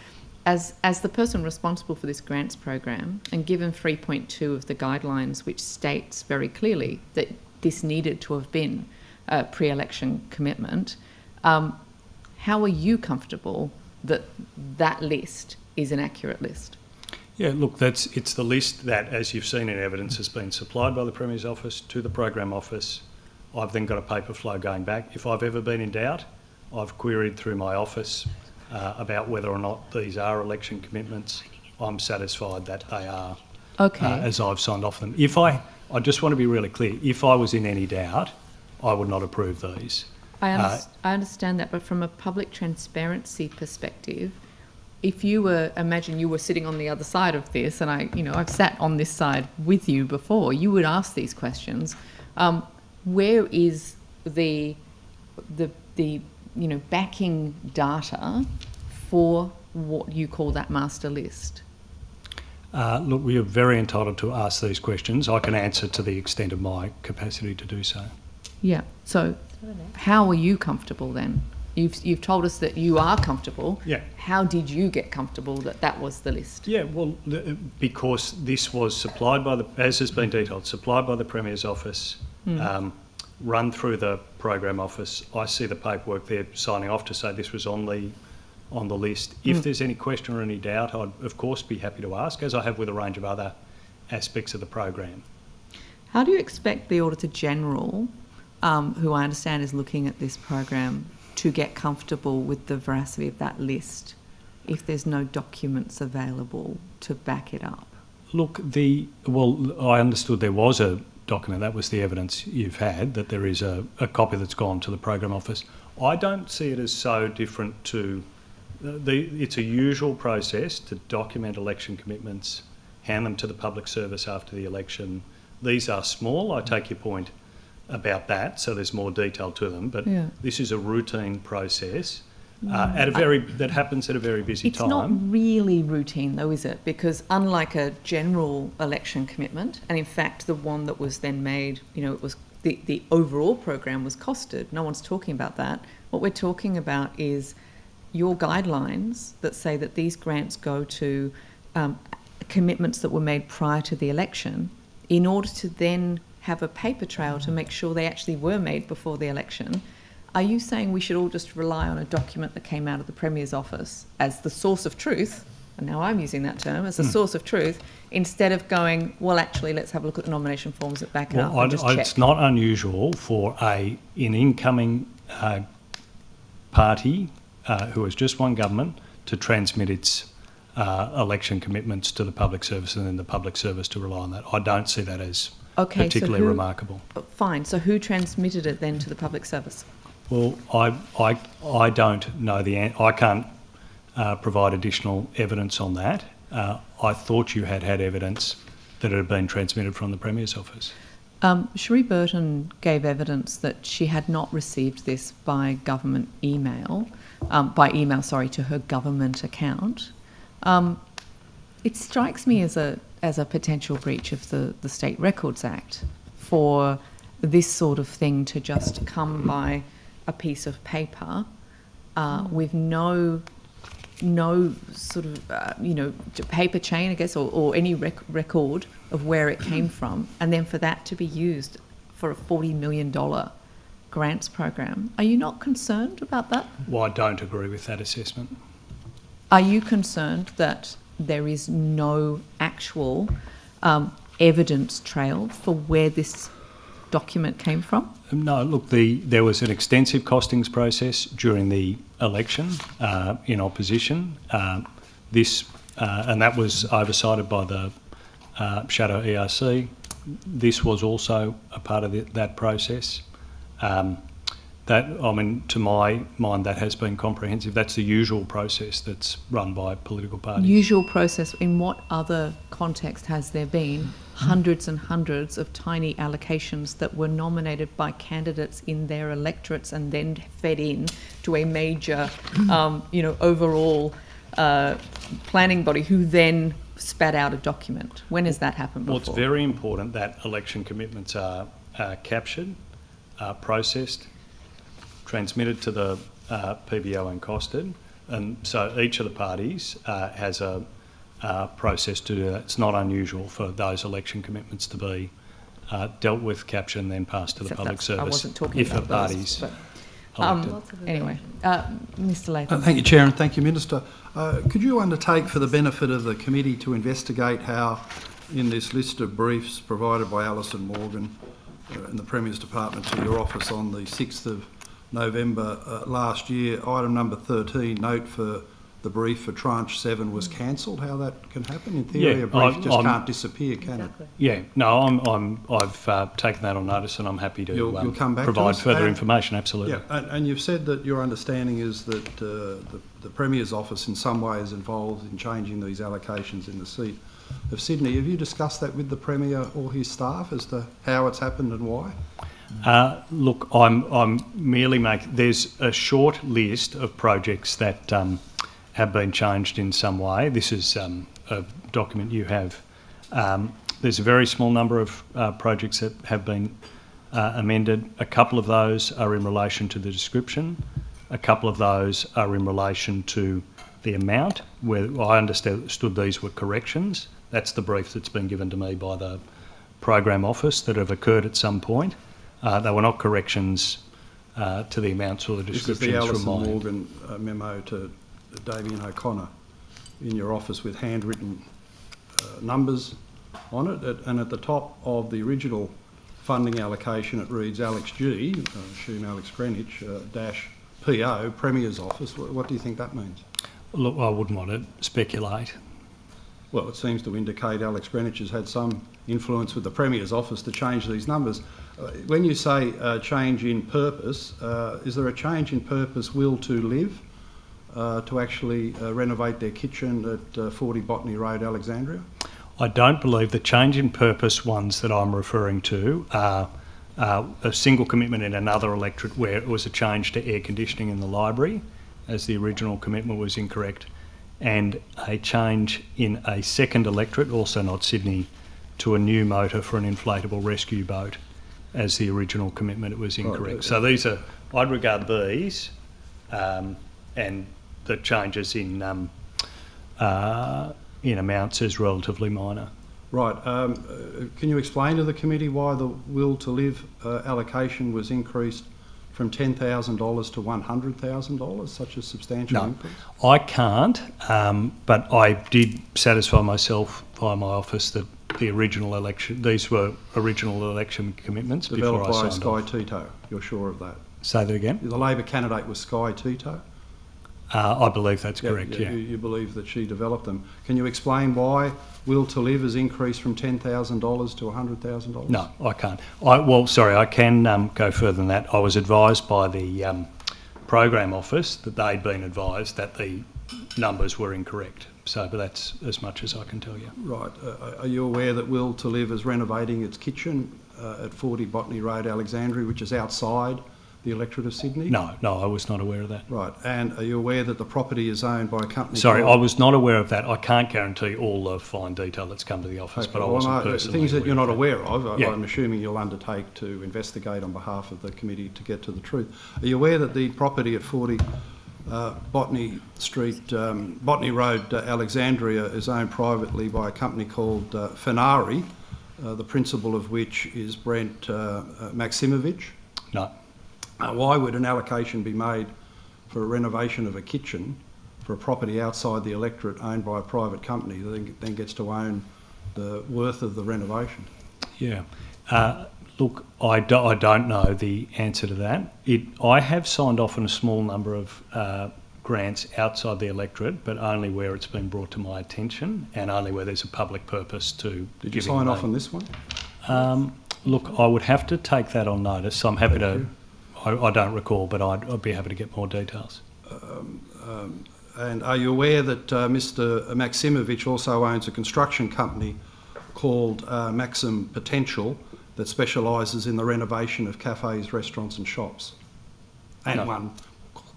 as the person responsible for this grants program, and given 3.2 of the guidelines, which states very clearly that this needed to have been a pre-election commitment, how are you comfortable that that list is an accurate list? Yeah, look, it's the list that, as you've seen in evidence, has been supplied by the Premier's office to the program office. I've then got a paper flow going back. If I've ever been in doubt, I've queried through my office about whether or not these are election commitments. I'm satisfied that they are, as I've signed off them. I just want to be really clear, if I was in any doubt, I would not approve these. I understand that, but from a public transparency perspective, if you were, imagine you were sitting on the other side of this, and I've sat on this side with you before, you would ask these questions. Where is the backing data for what you call that master list? Look, we are very entitled to ask these questions. I can answer to the extent of my capacity to do so. Yeah. So, how are you comfortable then? You've told us that you are comfortable. Yeah. How did you get comfortable that that was the list? Yeah, well, because this was supplied by as has been detailed, supplied by the Premier's office, run through the program office. I see the paperwork there signing off to say this was on the list. If there's any question or any doubt, I'd of course be happy to ask, as I have with a range of other aspects of the program. How do you expect the Auditor General, who I understand is looking at this program, to get comfortable with the veracity of that list if there's no documents available to back it up? Look, I understood there was a document, that was the evidence you've had, that there is a copy that's gone to the program office. I don't see it as so different to it's a usual process to document election commitments, hand them to the public service after the election. These are small, I take your point about that, so there's more detail to them, but this is a routine process that happens at a very busy time. It's not really routine though, is it? Because unlike a general election commitment, and in fact the one that was then made, it was the overall program was costed. No one's talking about that. What we're talking about is your guidelines that say that these grants go to commitments that were made prior to the election in order to then have a paper trail to make sure they actually were made before the election. Are you saying we should all just rely on a document that came out of the Premier's office as the source of truth, and now I'm using that term, as the source of truth, instead of going, well, actually, let's have a look at the nomination forms that back it up and just check? It's not unusual for an incoming party who has just won government to transmit its election commitments to the public service and then the public service to rely on that. I don't see that as particularly remarkable. Fine. So who transmitted it then to the public service? Well, I don't know the answer. I can't provide additional evidence on that. I thought you had evidence that it had been transmitted from the Premier's office. Cherie Burton gave evidence that she had not received this by government email, to her government account. It strikes me as a potential breach of the State Records Act for this sort of thing to just come by a piece of paper with no sort of paper chain, I guess, or any record of where it came from, and then for that to be used for a $40 million grants program. Are you not concerned about that? Well, I don't agree with that assessment. Are you concerned that there is no actual evidence trail for where this document came from? No, look, there was an extensive costings process during the election in opposition. And that was oversighted by the Shadow ERC. This was also a part of that process. To my mind, that has been comprehensive. That's the usual process that's run by political parties. Usual process. In what other context has there been hundreds and hundreds of tiny allocations that were nominated by candidates in their electorates and then fed in to a major, overall planning body who then spat out a document? When has that happened before? Well, it's very important that election commitments are captured. processed, transmitted to the PBO and costed, and so each of the parties has a process to do that. It's not unusual for those election commitments to be dealt with, captured and then passed to the public service. I wasn't talking if about the parties those, elected. anyway, Mr. Latham. Thank you, Chair, and thank you, Minister. Could you undertake, for the benefit of the committee, to investigate how, in this list of briefs provided by Alison Morgan in the Premier's Department to your office on the 6th of November last year, item number 13, note for the brief for tranche 7 was cancelled? How that can happen? In theory, Yeah, a brief just can't disappear, can it? Yeah, no, I've taken that on notice, and I'm happy to You'll come back to provide us? further information. Absolutely. Yeah, and you've said that your understanding is that the Premier's office in some way is involved in changing these allocations in the seat of Sydney. Have you discussed that with the Premier or his staff as to how it's happened and why? Look, I'm merely making. There's a short list of projects that have been changed in some way. This is a document you have. There's a very small number of projects that have been amended. A couple of those are in relation to the description. A couple of those are in relation to the amount, where I understood these were corrections. That's the brief that's been given to me by the program office that have occurred at some point. They were not corrections to the amounts or the descriptions This is the Alison from mine. Morgan memo to Damien O'Connor in your office with handwritten numbers on it, and at the top of the original funding allocation it reads Alex G, I assume Alex Greenwich, dash PO, Premier's office. What do you think that means? Look, I wouldn't want to speculate. Well, it seems to indicate Alex Greenwich has had some influence with the Premier's office to change these numbers. When you say change in purpose, is there a change in purpose will to live to actually renovate their kitchen at 40 Botany Road, Alexandria? I don't believe the change in purpose ones that I'm referring to are a single commitment in another electorate where it was a change to air conditioning in the library, as the original commitment was incorrect, and a change in a second electorate, also not Sydney, to a new motor for an inflatable rescue boat, as the original commitment it was incorrect. Right. So these are, I'd regard these and the changes in amounts as relatively minor. Right. Can you explain to the committee why the will to live allocation was increased from $10,000 to $100,000, such a substantial increase? I can't, but I did satisfy myself via my office that the original election, these were original election commitments before I Developed by signed Sky off. Tito, you're sure of that? Say that again? The Labor candidate was Sky Tito? I believe that's correct, yeah. You believe that she developed them. Can you explain why will to live has increased from $10,000 to $100,000? No, I can't. I can go further than that. I was advised by the program office that they'd been advised that the numbers were incorrect. But that's as much as I can tell you. Right. Are you aware that will to live is renovating its kitchen at 40 Botany Road, Alexandria, which is outside the electorate of Sydney? No, I was not aware of that. Right. And are you aware that the property is owned by a company? Sorry, I was not aware of that. I can't guarantee all the fine detail that's come to the office, but I wasn't personally things that you're not aware of, Yeah. I'm assuming you'll undertake to investigate on behalf of the committee to get to the truth. Are you aware that the property at 40 Botany Road, Alexandria, is owned privately by a company called Fenari, the principal of which is Brent Maximovich? No. Why would an allocation be made for a renovation of a kitchen for a property outside the electorate owned by a private company that then gets to own the worth of the renovation? Yeah. Look, I don't know the answer to that. I have signed off on a small number of grants outside the electorate, but only where it's been brought to my attention and only where there's a public purpose to. Did you sign off on this one? Look, I would have to take that on notice. I'm happy to. I don't recall, but I'd be happy to get more details. And are you aware that Mr. Maximovich also owns a construction company called Maxim Potential that specialises in the renovation of cafes, restaurants and shops? And No. one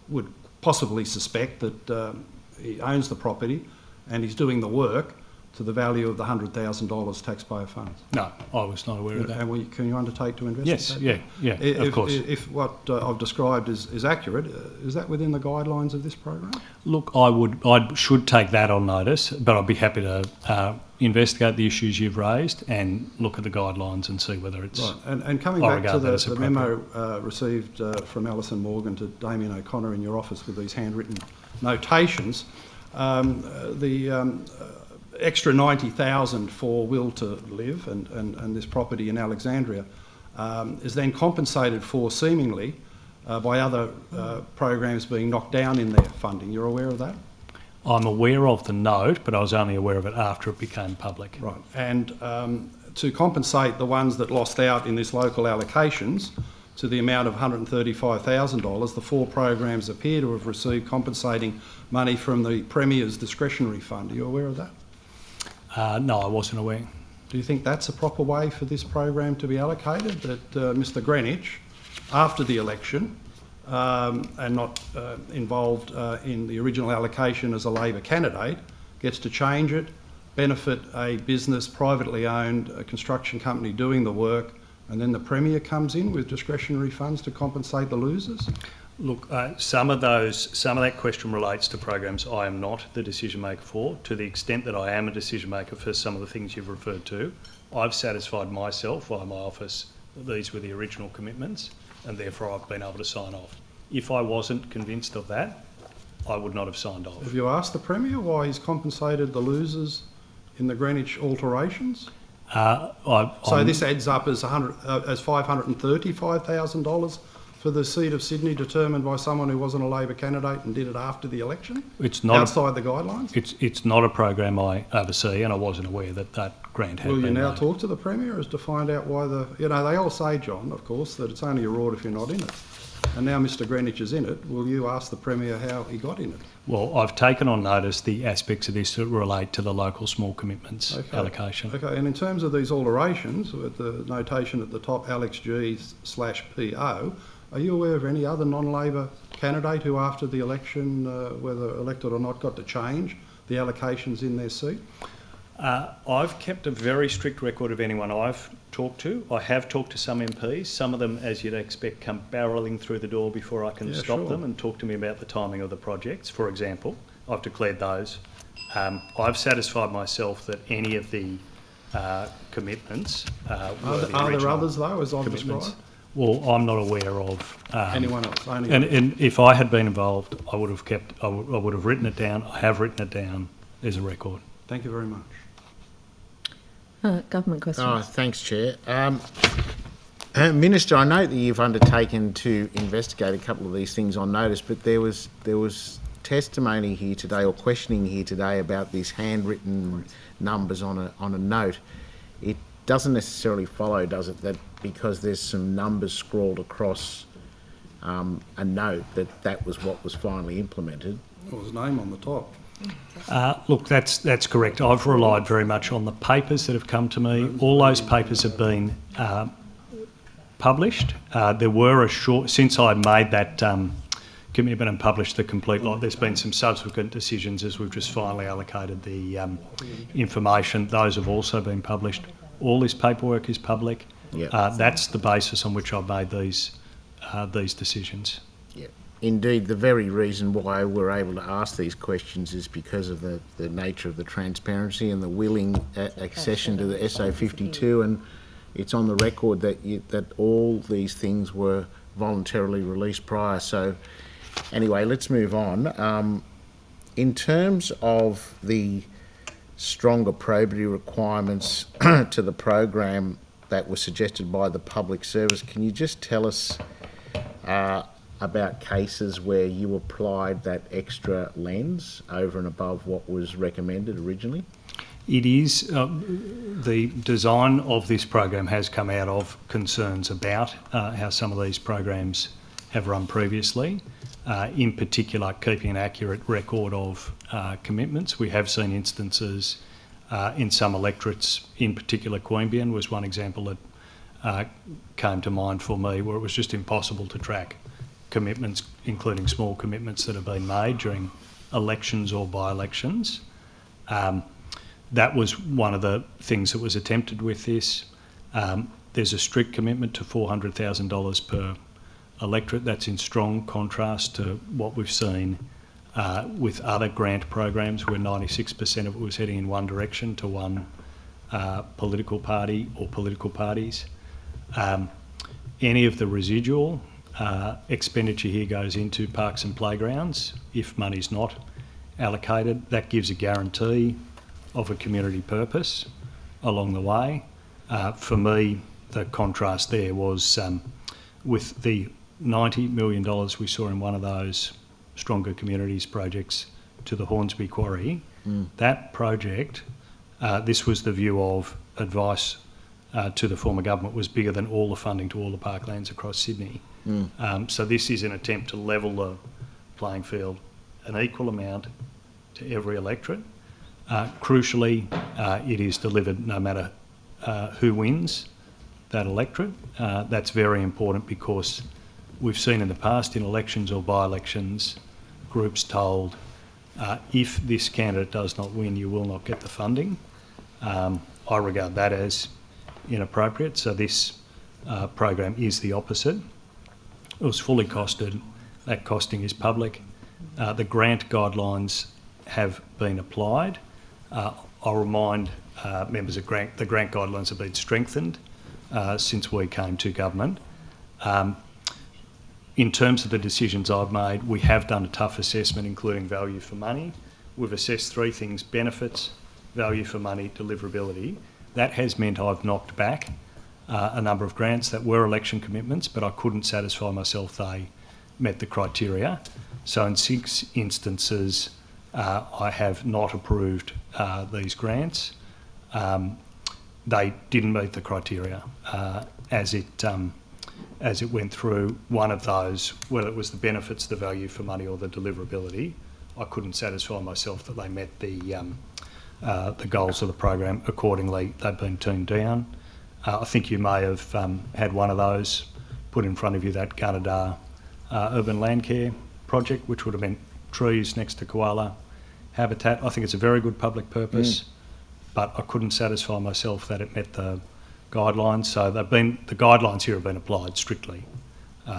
would possibly suspect that he owns the property and he's doing the work, to the value of the $100,000 taxpayer funds? No, I was not aware of that. And can you undertake to investigate? Yes, yeah, of course. If what I've described is accurate, is that within the guidelines of this program? Look, I should take that on notice, but I'd be happy to investigate the issues you've raised and look at the guidelines and see whether it's... Right, and coming back to the memo received from Alison Morgan to Damien O'Connor in your office with these handwritten notations, the extra $90,000 for Will to Live and this property in Alexandria is then compensated for seemingly by other programs being knocked down in their funding. You're aware of that? I'm aware of the note, but I was only aware of it after it became public. Right, and to compensate the ones that lost out in this local allocations to the amount of $135,000, the 4 programs appear to have received compensating money from the Premier's discretionary fund. Are you aware of that? No, I wasn't aware. Do you think that's a proper way for this program to be allocated, that Mr Greenwich, after the election, and not involved in the original allocation as a Labor candidate, gets to change it, benefit a business, privately owned, a construction company doing the work, and then the Premier comes in with discretionary funds to compensate the losers? Look, some of that question relates to programs I am not the decision maker for. To the extent that I am a decision maker for some of the things you've referred to, I've satisfied myself via my office that these were the original commitments, and therefore I've been able to sign off. If I wasn't convinced of that, I would not have signed off. Have you asked the Premier why he's compensated the losers in the Greenwich alterations? So this adds up as $535,000 for the seat of Sydney determined by someone who wasn't a Labor candidate and did it after the election? It's not outside the guidelines? It's not a program I oversee, and I wasn't aware that grant had been Will you now made. talk to the Premier as to find out why they all say, John, of course, that it's only a reward if you're not in it. And now Mr Greenwich is in it. Will you ask the Premier how he got in it? Well, I've taken on notice the aspects of this that relate to the local small commitments allocation. Okay, and in terms of these alterations, with the notation at the top, Alex G/PO, are you aware of any other non-Labor candidate who, after the election, whether elected or not, got to change the allocations in their seat? I've kept a very strict record of anyone I've talked to. I have talked to some MPs. Some of them, as you'd expect, come barrelling through the door before I can stop them and talk to me about the timing of the projects. For example, I've declared those. I've satisfied myself that any of the commitments were the Are there original others, though, as I've commitments. described? Well, I'm not aware of Anyone else? And if I had been involved, I would have I would have written it down. I have written it down as a record. Thank you very much. Government questions. Oh, thanks, Chair. Minister, I note that you've undertaken to investigate a couple of these things on notice, but there was testimony here today, or questioning here today, about these handwritten numbers on a note. It doesn't necessarily follow, does it, that because there's some numbers scrawled across a note that was what was finally implemented? Well, his name on the top. Look, that's correct. I've relied very much on the papers that have come to me. All those papers have been published. There were since I made that commitment and published the complete lot, there's been some subsequent decisions as we've just finally allocated the information. Those have also been published. All this paperwork is public. Yep. That's the basis on which I've made these decisions. Yeah. Indeed, the very reason why we're able to ask these questions is because of the nature of the transparency and the willing accession to the SA52, and it's on the record that all these things were voluntarily released prior. So anyway, let's move on. In terms of the stronger probity requirements to the program that were suggested by the public service, can you just tell us about cases where you applied that extra lens over and above what was recommended originally? It is, the design of this program has come out of concerns about how some of these programs have run previously, in particular keeping an accurate record of commitments. We have seen instances in some electorates, in particular Queanbeyan was one example that came to mind for me, where it was just impossible to track commitments, including small commitments that have been made during elections or by-elections. That was one of the things that was attempted with this. There's a strict commitment to $400,000 per electorate. That's in strong contrast to what we've seen with other grant programs, where 96% of it was heading in one direction to one political party or political parties. Any of the residual expenditure here goes into parks and playgrounds. If money's not allocated, that gives a guarantee of a community purpose along the way. For me, the contrast there was with the $90 million we saw in one of those Stronger Communities projects to the Hornsby Quarry. That project, this was the view of advice to the former government, was bigger than all the funding to all the parklands across Sydney. So this is an attempt to level the playing field, an equal amount to every electorate. Crucially, it is delivered no matter who wins that electorate. That's very important, because we've seen in the past in elections or by-elections, groups told, if this candidate does not win, you will not get the funding. I regard that as inappropriate, so this program is the opposite. It was fully costed. That costing is public. The grant guidelines have been applied. I'll remind members of the grant guidelines have been strengthened since we came to government. In terms of the decisions I've made, we have done a tough assessment, including value for money. We've assessed three things: benefits, value for money, deliverability. That has meant I've knocked back a number of grants that were election commitments, but I couldn't satisfy myself they met the criteria. So in 6 instances, I have not approved these grants. They didn't meet the criteria as it went through. One of those, whether it was the benefits, the value for money, or the deliverability, I couldn't satisfy myself that they met the goals of the program. Accordingly, they've been turned down. I think you may have had one of those put in front of you, that Gunnedah urban land care project, which would have meant trees next to koala habitat. I think it's a very good public purpose, but I couldn't satisfy myself that it met the guidelines. So the guidelines here have been applied strictly,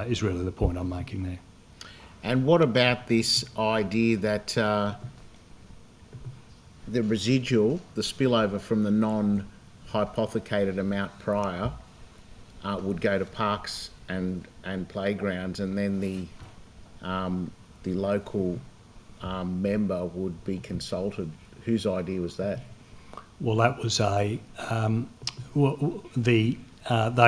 is really the point I'm making there. And what about this idea that the residual, the spillover from the non-hypothecated amount prior, would go to parks and playgrounds, and then the local member would be consulted? Whose idea was that? Well, that was they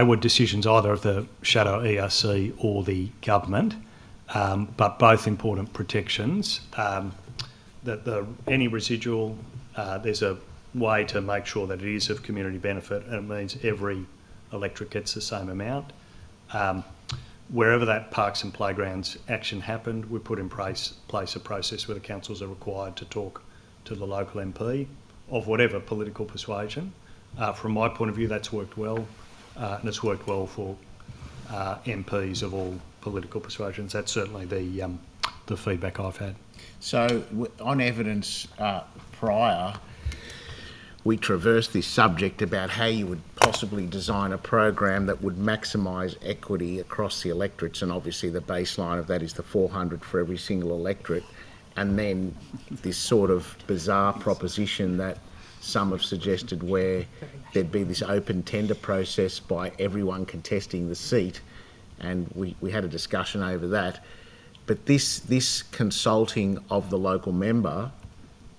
were decisions either of the shadow ERC or the government, but both important protections. That any residual, there's a way to make sure that it is of community benefit, and it means every electorate gets the same amount. Wherever that parks and playgrounds action happened, we put in place a process where the councils are required to talk to the local MP of whatever political persuasion. From my point of view, that's worked well, and it's worked well for MPs of all political persuasions. That's certainly the feedback I've had. So, on evidence prior, we traversed this subject about how you would possibly design a program that would maximise equity across the electorates, and obviously the baseline of that is the 400 for every single electorate, and then this sort of bizarre proposition that some have suggested where there'd be this open tender process by everyone contesting the seat, and we had a discussion over that. But this consulting of the local member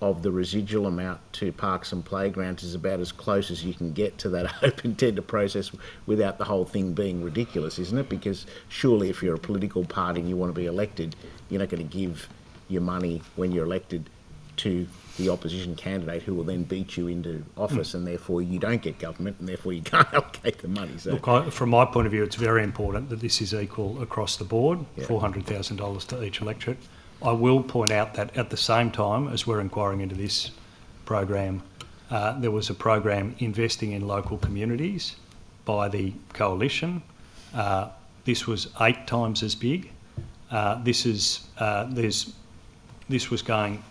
of the residual amount to parks and playgrounds is about as close as you can get to that open tender process without the whole thing being ridiculous, isn't it? Because surely if you're a political party and you want to be elected, you're not going to give your money when you're elected to the opposition candidate who will then beat you into office, and therefore you don't get government, and therefore you can't allocate the money. So, look, from my point of view, it's very important that this is equal across the board, $400,000 to each electorate. I will point out that at the same time as we're inquiring into this program, there was a program investing in local communities by the coalition. This was 8 times as big. This was going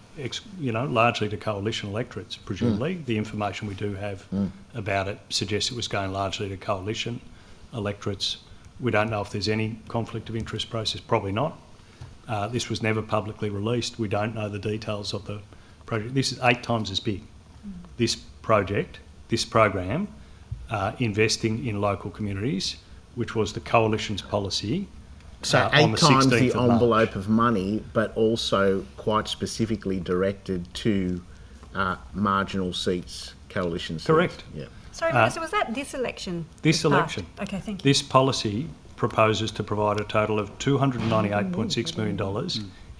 largely to coalition electorates, presumably. The information we do have about it suggests it was going largely to coalition electorates. We don't know if there's any conflict of interest process, probably not. This was never publicly released. We don't know the details of the project. This is 8 times as big. This project, this program, investing in local communities, which was the coalition's policy. So on 8 times the 16th of March. envelope of money, but also quite specifically directed to marginal seats, coalition seats. Correct. Yeah. Sorry, Minister, was that this election? This that election. passed? Okay, thank you. This policy proposes to provide a total of $298.6 million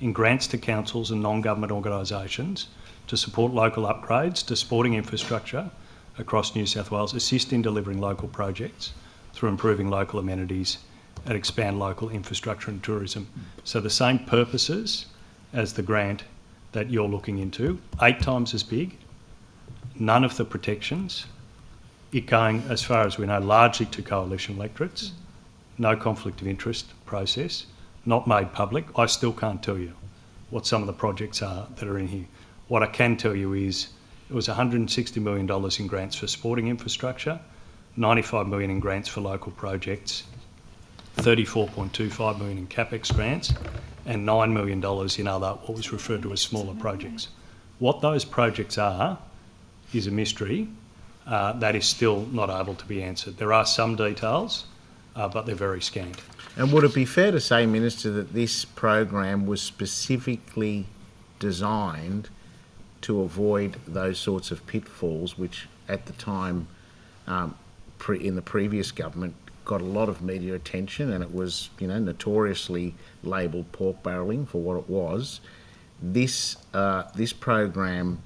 in grants to councils and non-government organisations to support local upgrades to sporting infrastructure across New South Wales, assist in delivering local projects through improving local amenities and expand local infrastructure and tourism. So the same purposes as the grant that you're looking into, 8 times as big, none of the protections, it going, as far as we know, largely to coalition electorates, no conflict of interest process, not made public. I still can't tell you what some of the projects are that are in here. What I can tell you is it was $160 million in grants for sporting infrastructure, $95 million in grants for local projects, $34.25 million in CapEx grants, and $9 million in other, what was referred to as smaller projects. What those projects are is a mystery that is still not able to be answered. There are some details, but they're very scant. And would it be fair to say, Minister, that this program was specifically designed to avoid those sorts of pitfalls, which at the time, in the previous government, got a lot of media attention, and it was, notoriously labelled pork barrelling for what it was. This program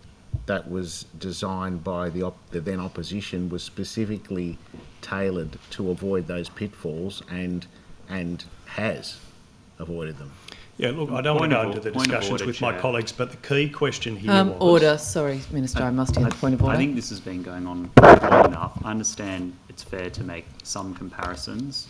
that was designed by the then opposition was specifically tailored to avoid those pitfalls, and has avoided them. Yeah, look, I don't want to go into the discussions with my colleagues, but the key question here was... Order. Sorry, Minister, I must hear the point of order. I think this has been going on long enough. I understand it's fair to make some comparisons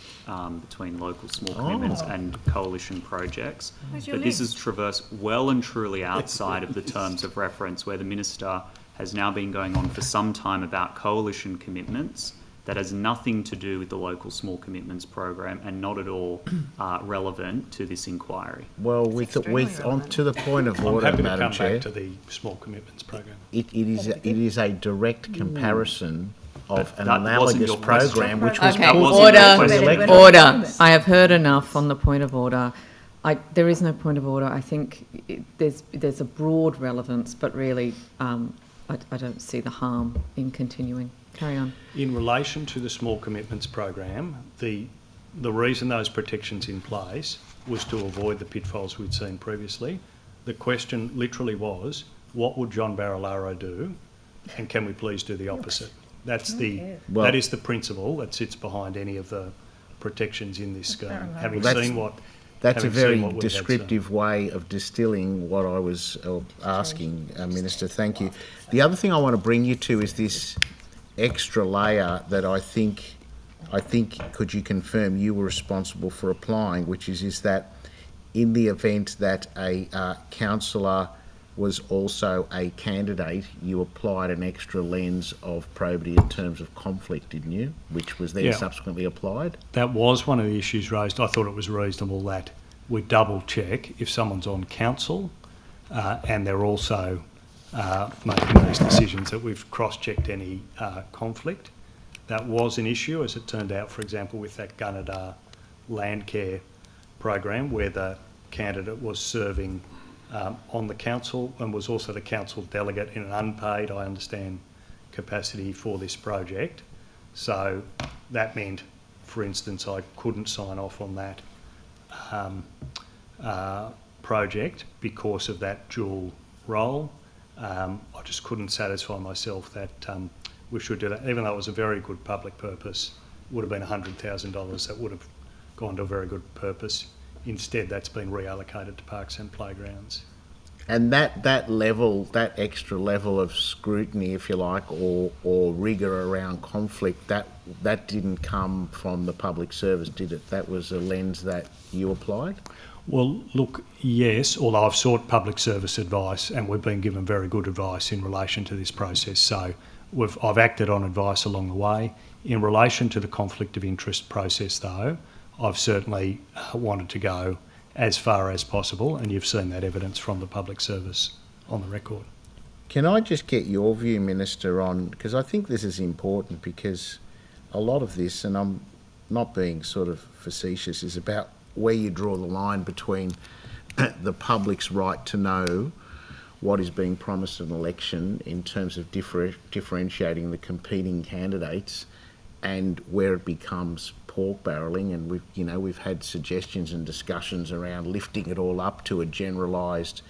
between local small commitments and coalition projects, but this has traversed well and truly outside of the terms of reference, where the Minister has now been going on for some time about coalition commitments that has nothing to do with the local small commitments program and not at all relevant to this inquiry. Well, on to the point of order, Madam Chair. Back to the small commitments program. It is a direct comparison of an analogous program, which was order. I have heard enough on the point of order. There is no point of order. I think there's a broad relevance, but really, I don't see the harm in continuing. Carry on. In relation to the small commitments program, the reason those protections in place was to avoid the pitfalls we'd seen previously. The question literally was, what would John Barilaro do, and can we please do the opposite? That is the principle that sits behind any of the protections in this scheme. That's a very descriptive way of distilling what I was asking, Minister. Thank you. The other thing I want to bring you to is this extra layer that I think, could you confirm you were responsible for applying, which is that in the event that a councillor was also a candidate, you applied an extra lens of probity in terms of conflict, didn't you? Which was then subsequently applied? That was one of the issues raised. I thought it was reasonable that we double check if someone's on council and they're also making these decisions, that we've cross-checked any conflict. That was an issue, as it turned out, for example, with that Gunnedah land care program, where the candidate was serving on the council and was also the council delegate in an unpaid, I understand, capacity for this project. So that meant, for instance, I couldn't sign off on that project because of that dual role. I just couldn't satisfy myself that we should do that, even though it was a very good public purpose. Would have been $100,000 that would have gone to a very good purpose. Instead, that's been reallocated to parks and playgrounds. And that extra level of scrutiny, if you like, or rigour around conflict, that didn't come from the public service, did it? That was a lens that you applied? Well, look, yes, although I've sought public service advice and we've been given very good advice in relation to this process. So I've acted on advice along the way. In relation to the conflict of interest process, though, I've certainly wanted to go as far as possible, and you've seen that evidence from the public service on the record. Can I just get your view, Minister, on, because I think this is important, because a lot of this, and I'm not being sort of facetious, is about where you draw the line between the public's right to know what is being promised in an election in terms of differentiating the competing candidates, and where it becomes pork barrelling. And we've had suggestions and discussions around lifting it all up to a generalised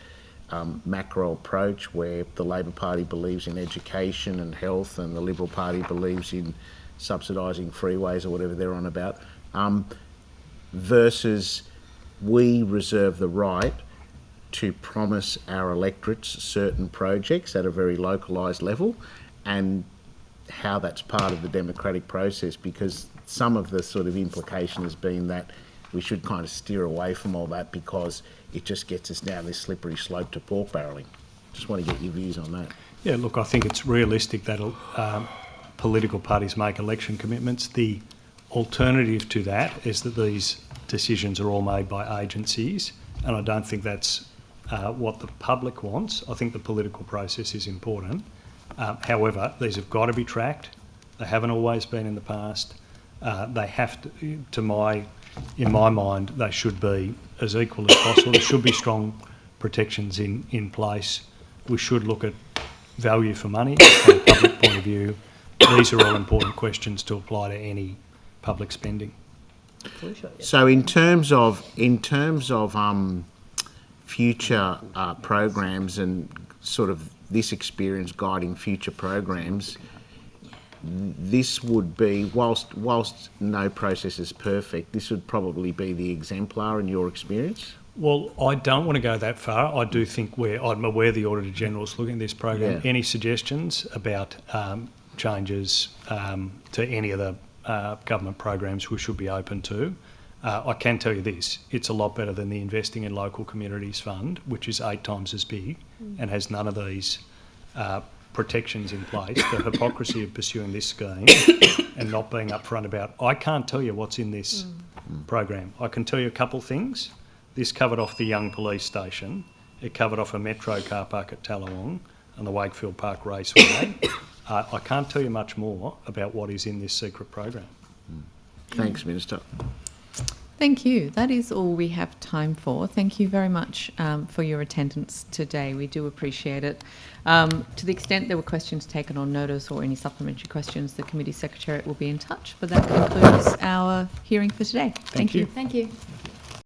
macro approach, where the Labor Party believes in education and health and the Liberal Party believes in subsidising freeways or whatever they're on about, versus we reserve the right to promise our electorates certain projects at a very localised level, and how that's part of the democratic process, because some of the sort of implication has been that we should kind of steer away from all that because it just gets us down this slippery slope to pork barrelling. Just want to get your views on that. Yeah, look, I think it's realistic that political parties make election commitments. The alternative to that is that these decisions are all made by agencies, and I don't think that's what the public wants. I think the political process is important. However, these have got to be tracked. They haven't always been in the past. They have to, in my mind, they should be as equal as possible. There should be strong protections in place. We should look at value for money from a public point of view. These are all important questions to apply to any public spending. So in terms of future programs and sort of this experience guiding future programs, this would be, whilst no process is perfect, this would probably be the exemplar in your experience? Well, I don't want to go that far. I do think I'm aware the Auditor General's looking at this program. Yeah. Any suggestions about changes to any of the government programs we should be open to? I can tell you this, it's a lot better than the Investing in Local Communities Fund, which is 8 times as big and has none of these protections in place. The hypocrisy of pursuing this scheme and not being upfront about, I can't tell you what's in this program. I can tell you a couple things. This covered off the Young Police Station. It covered off a metro car park at Tallawong and the Wakefield Park Raceway. I can't tell you much more about what is in this secret program. Thanks, Minister. Thank you. That is all we have time for. Thank you very much for your attendance today. We do appreciate it. To the extent there were questions taken on notice or any supplementary questions, the Committee Secretariat will be in touch. But that concludes our hearing for today. Thank you. Thank you.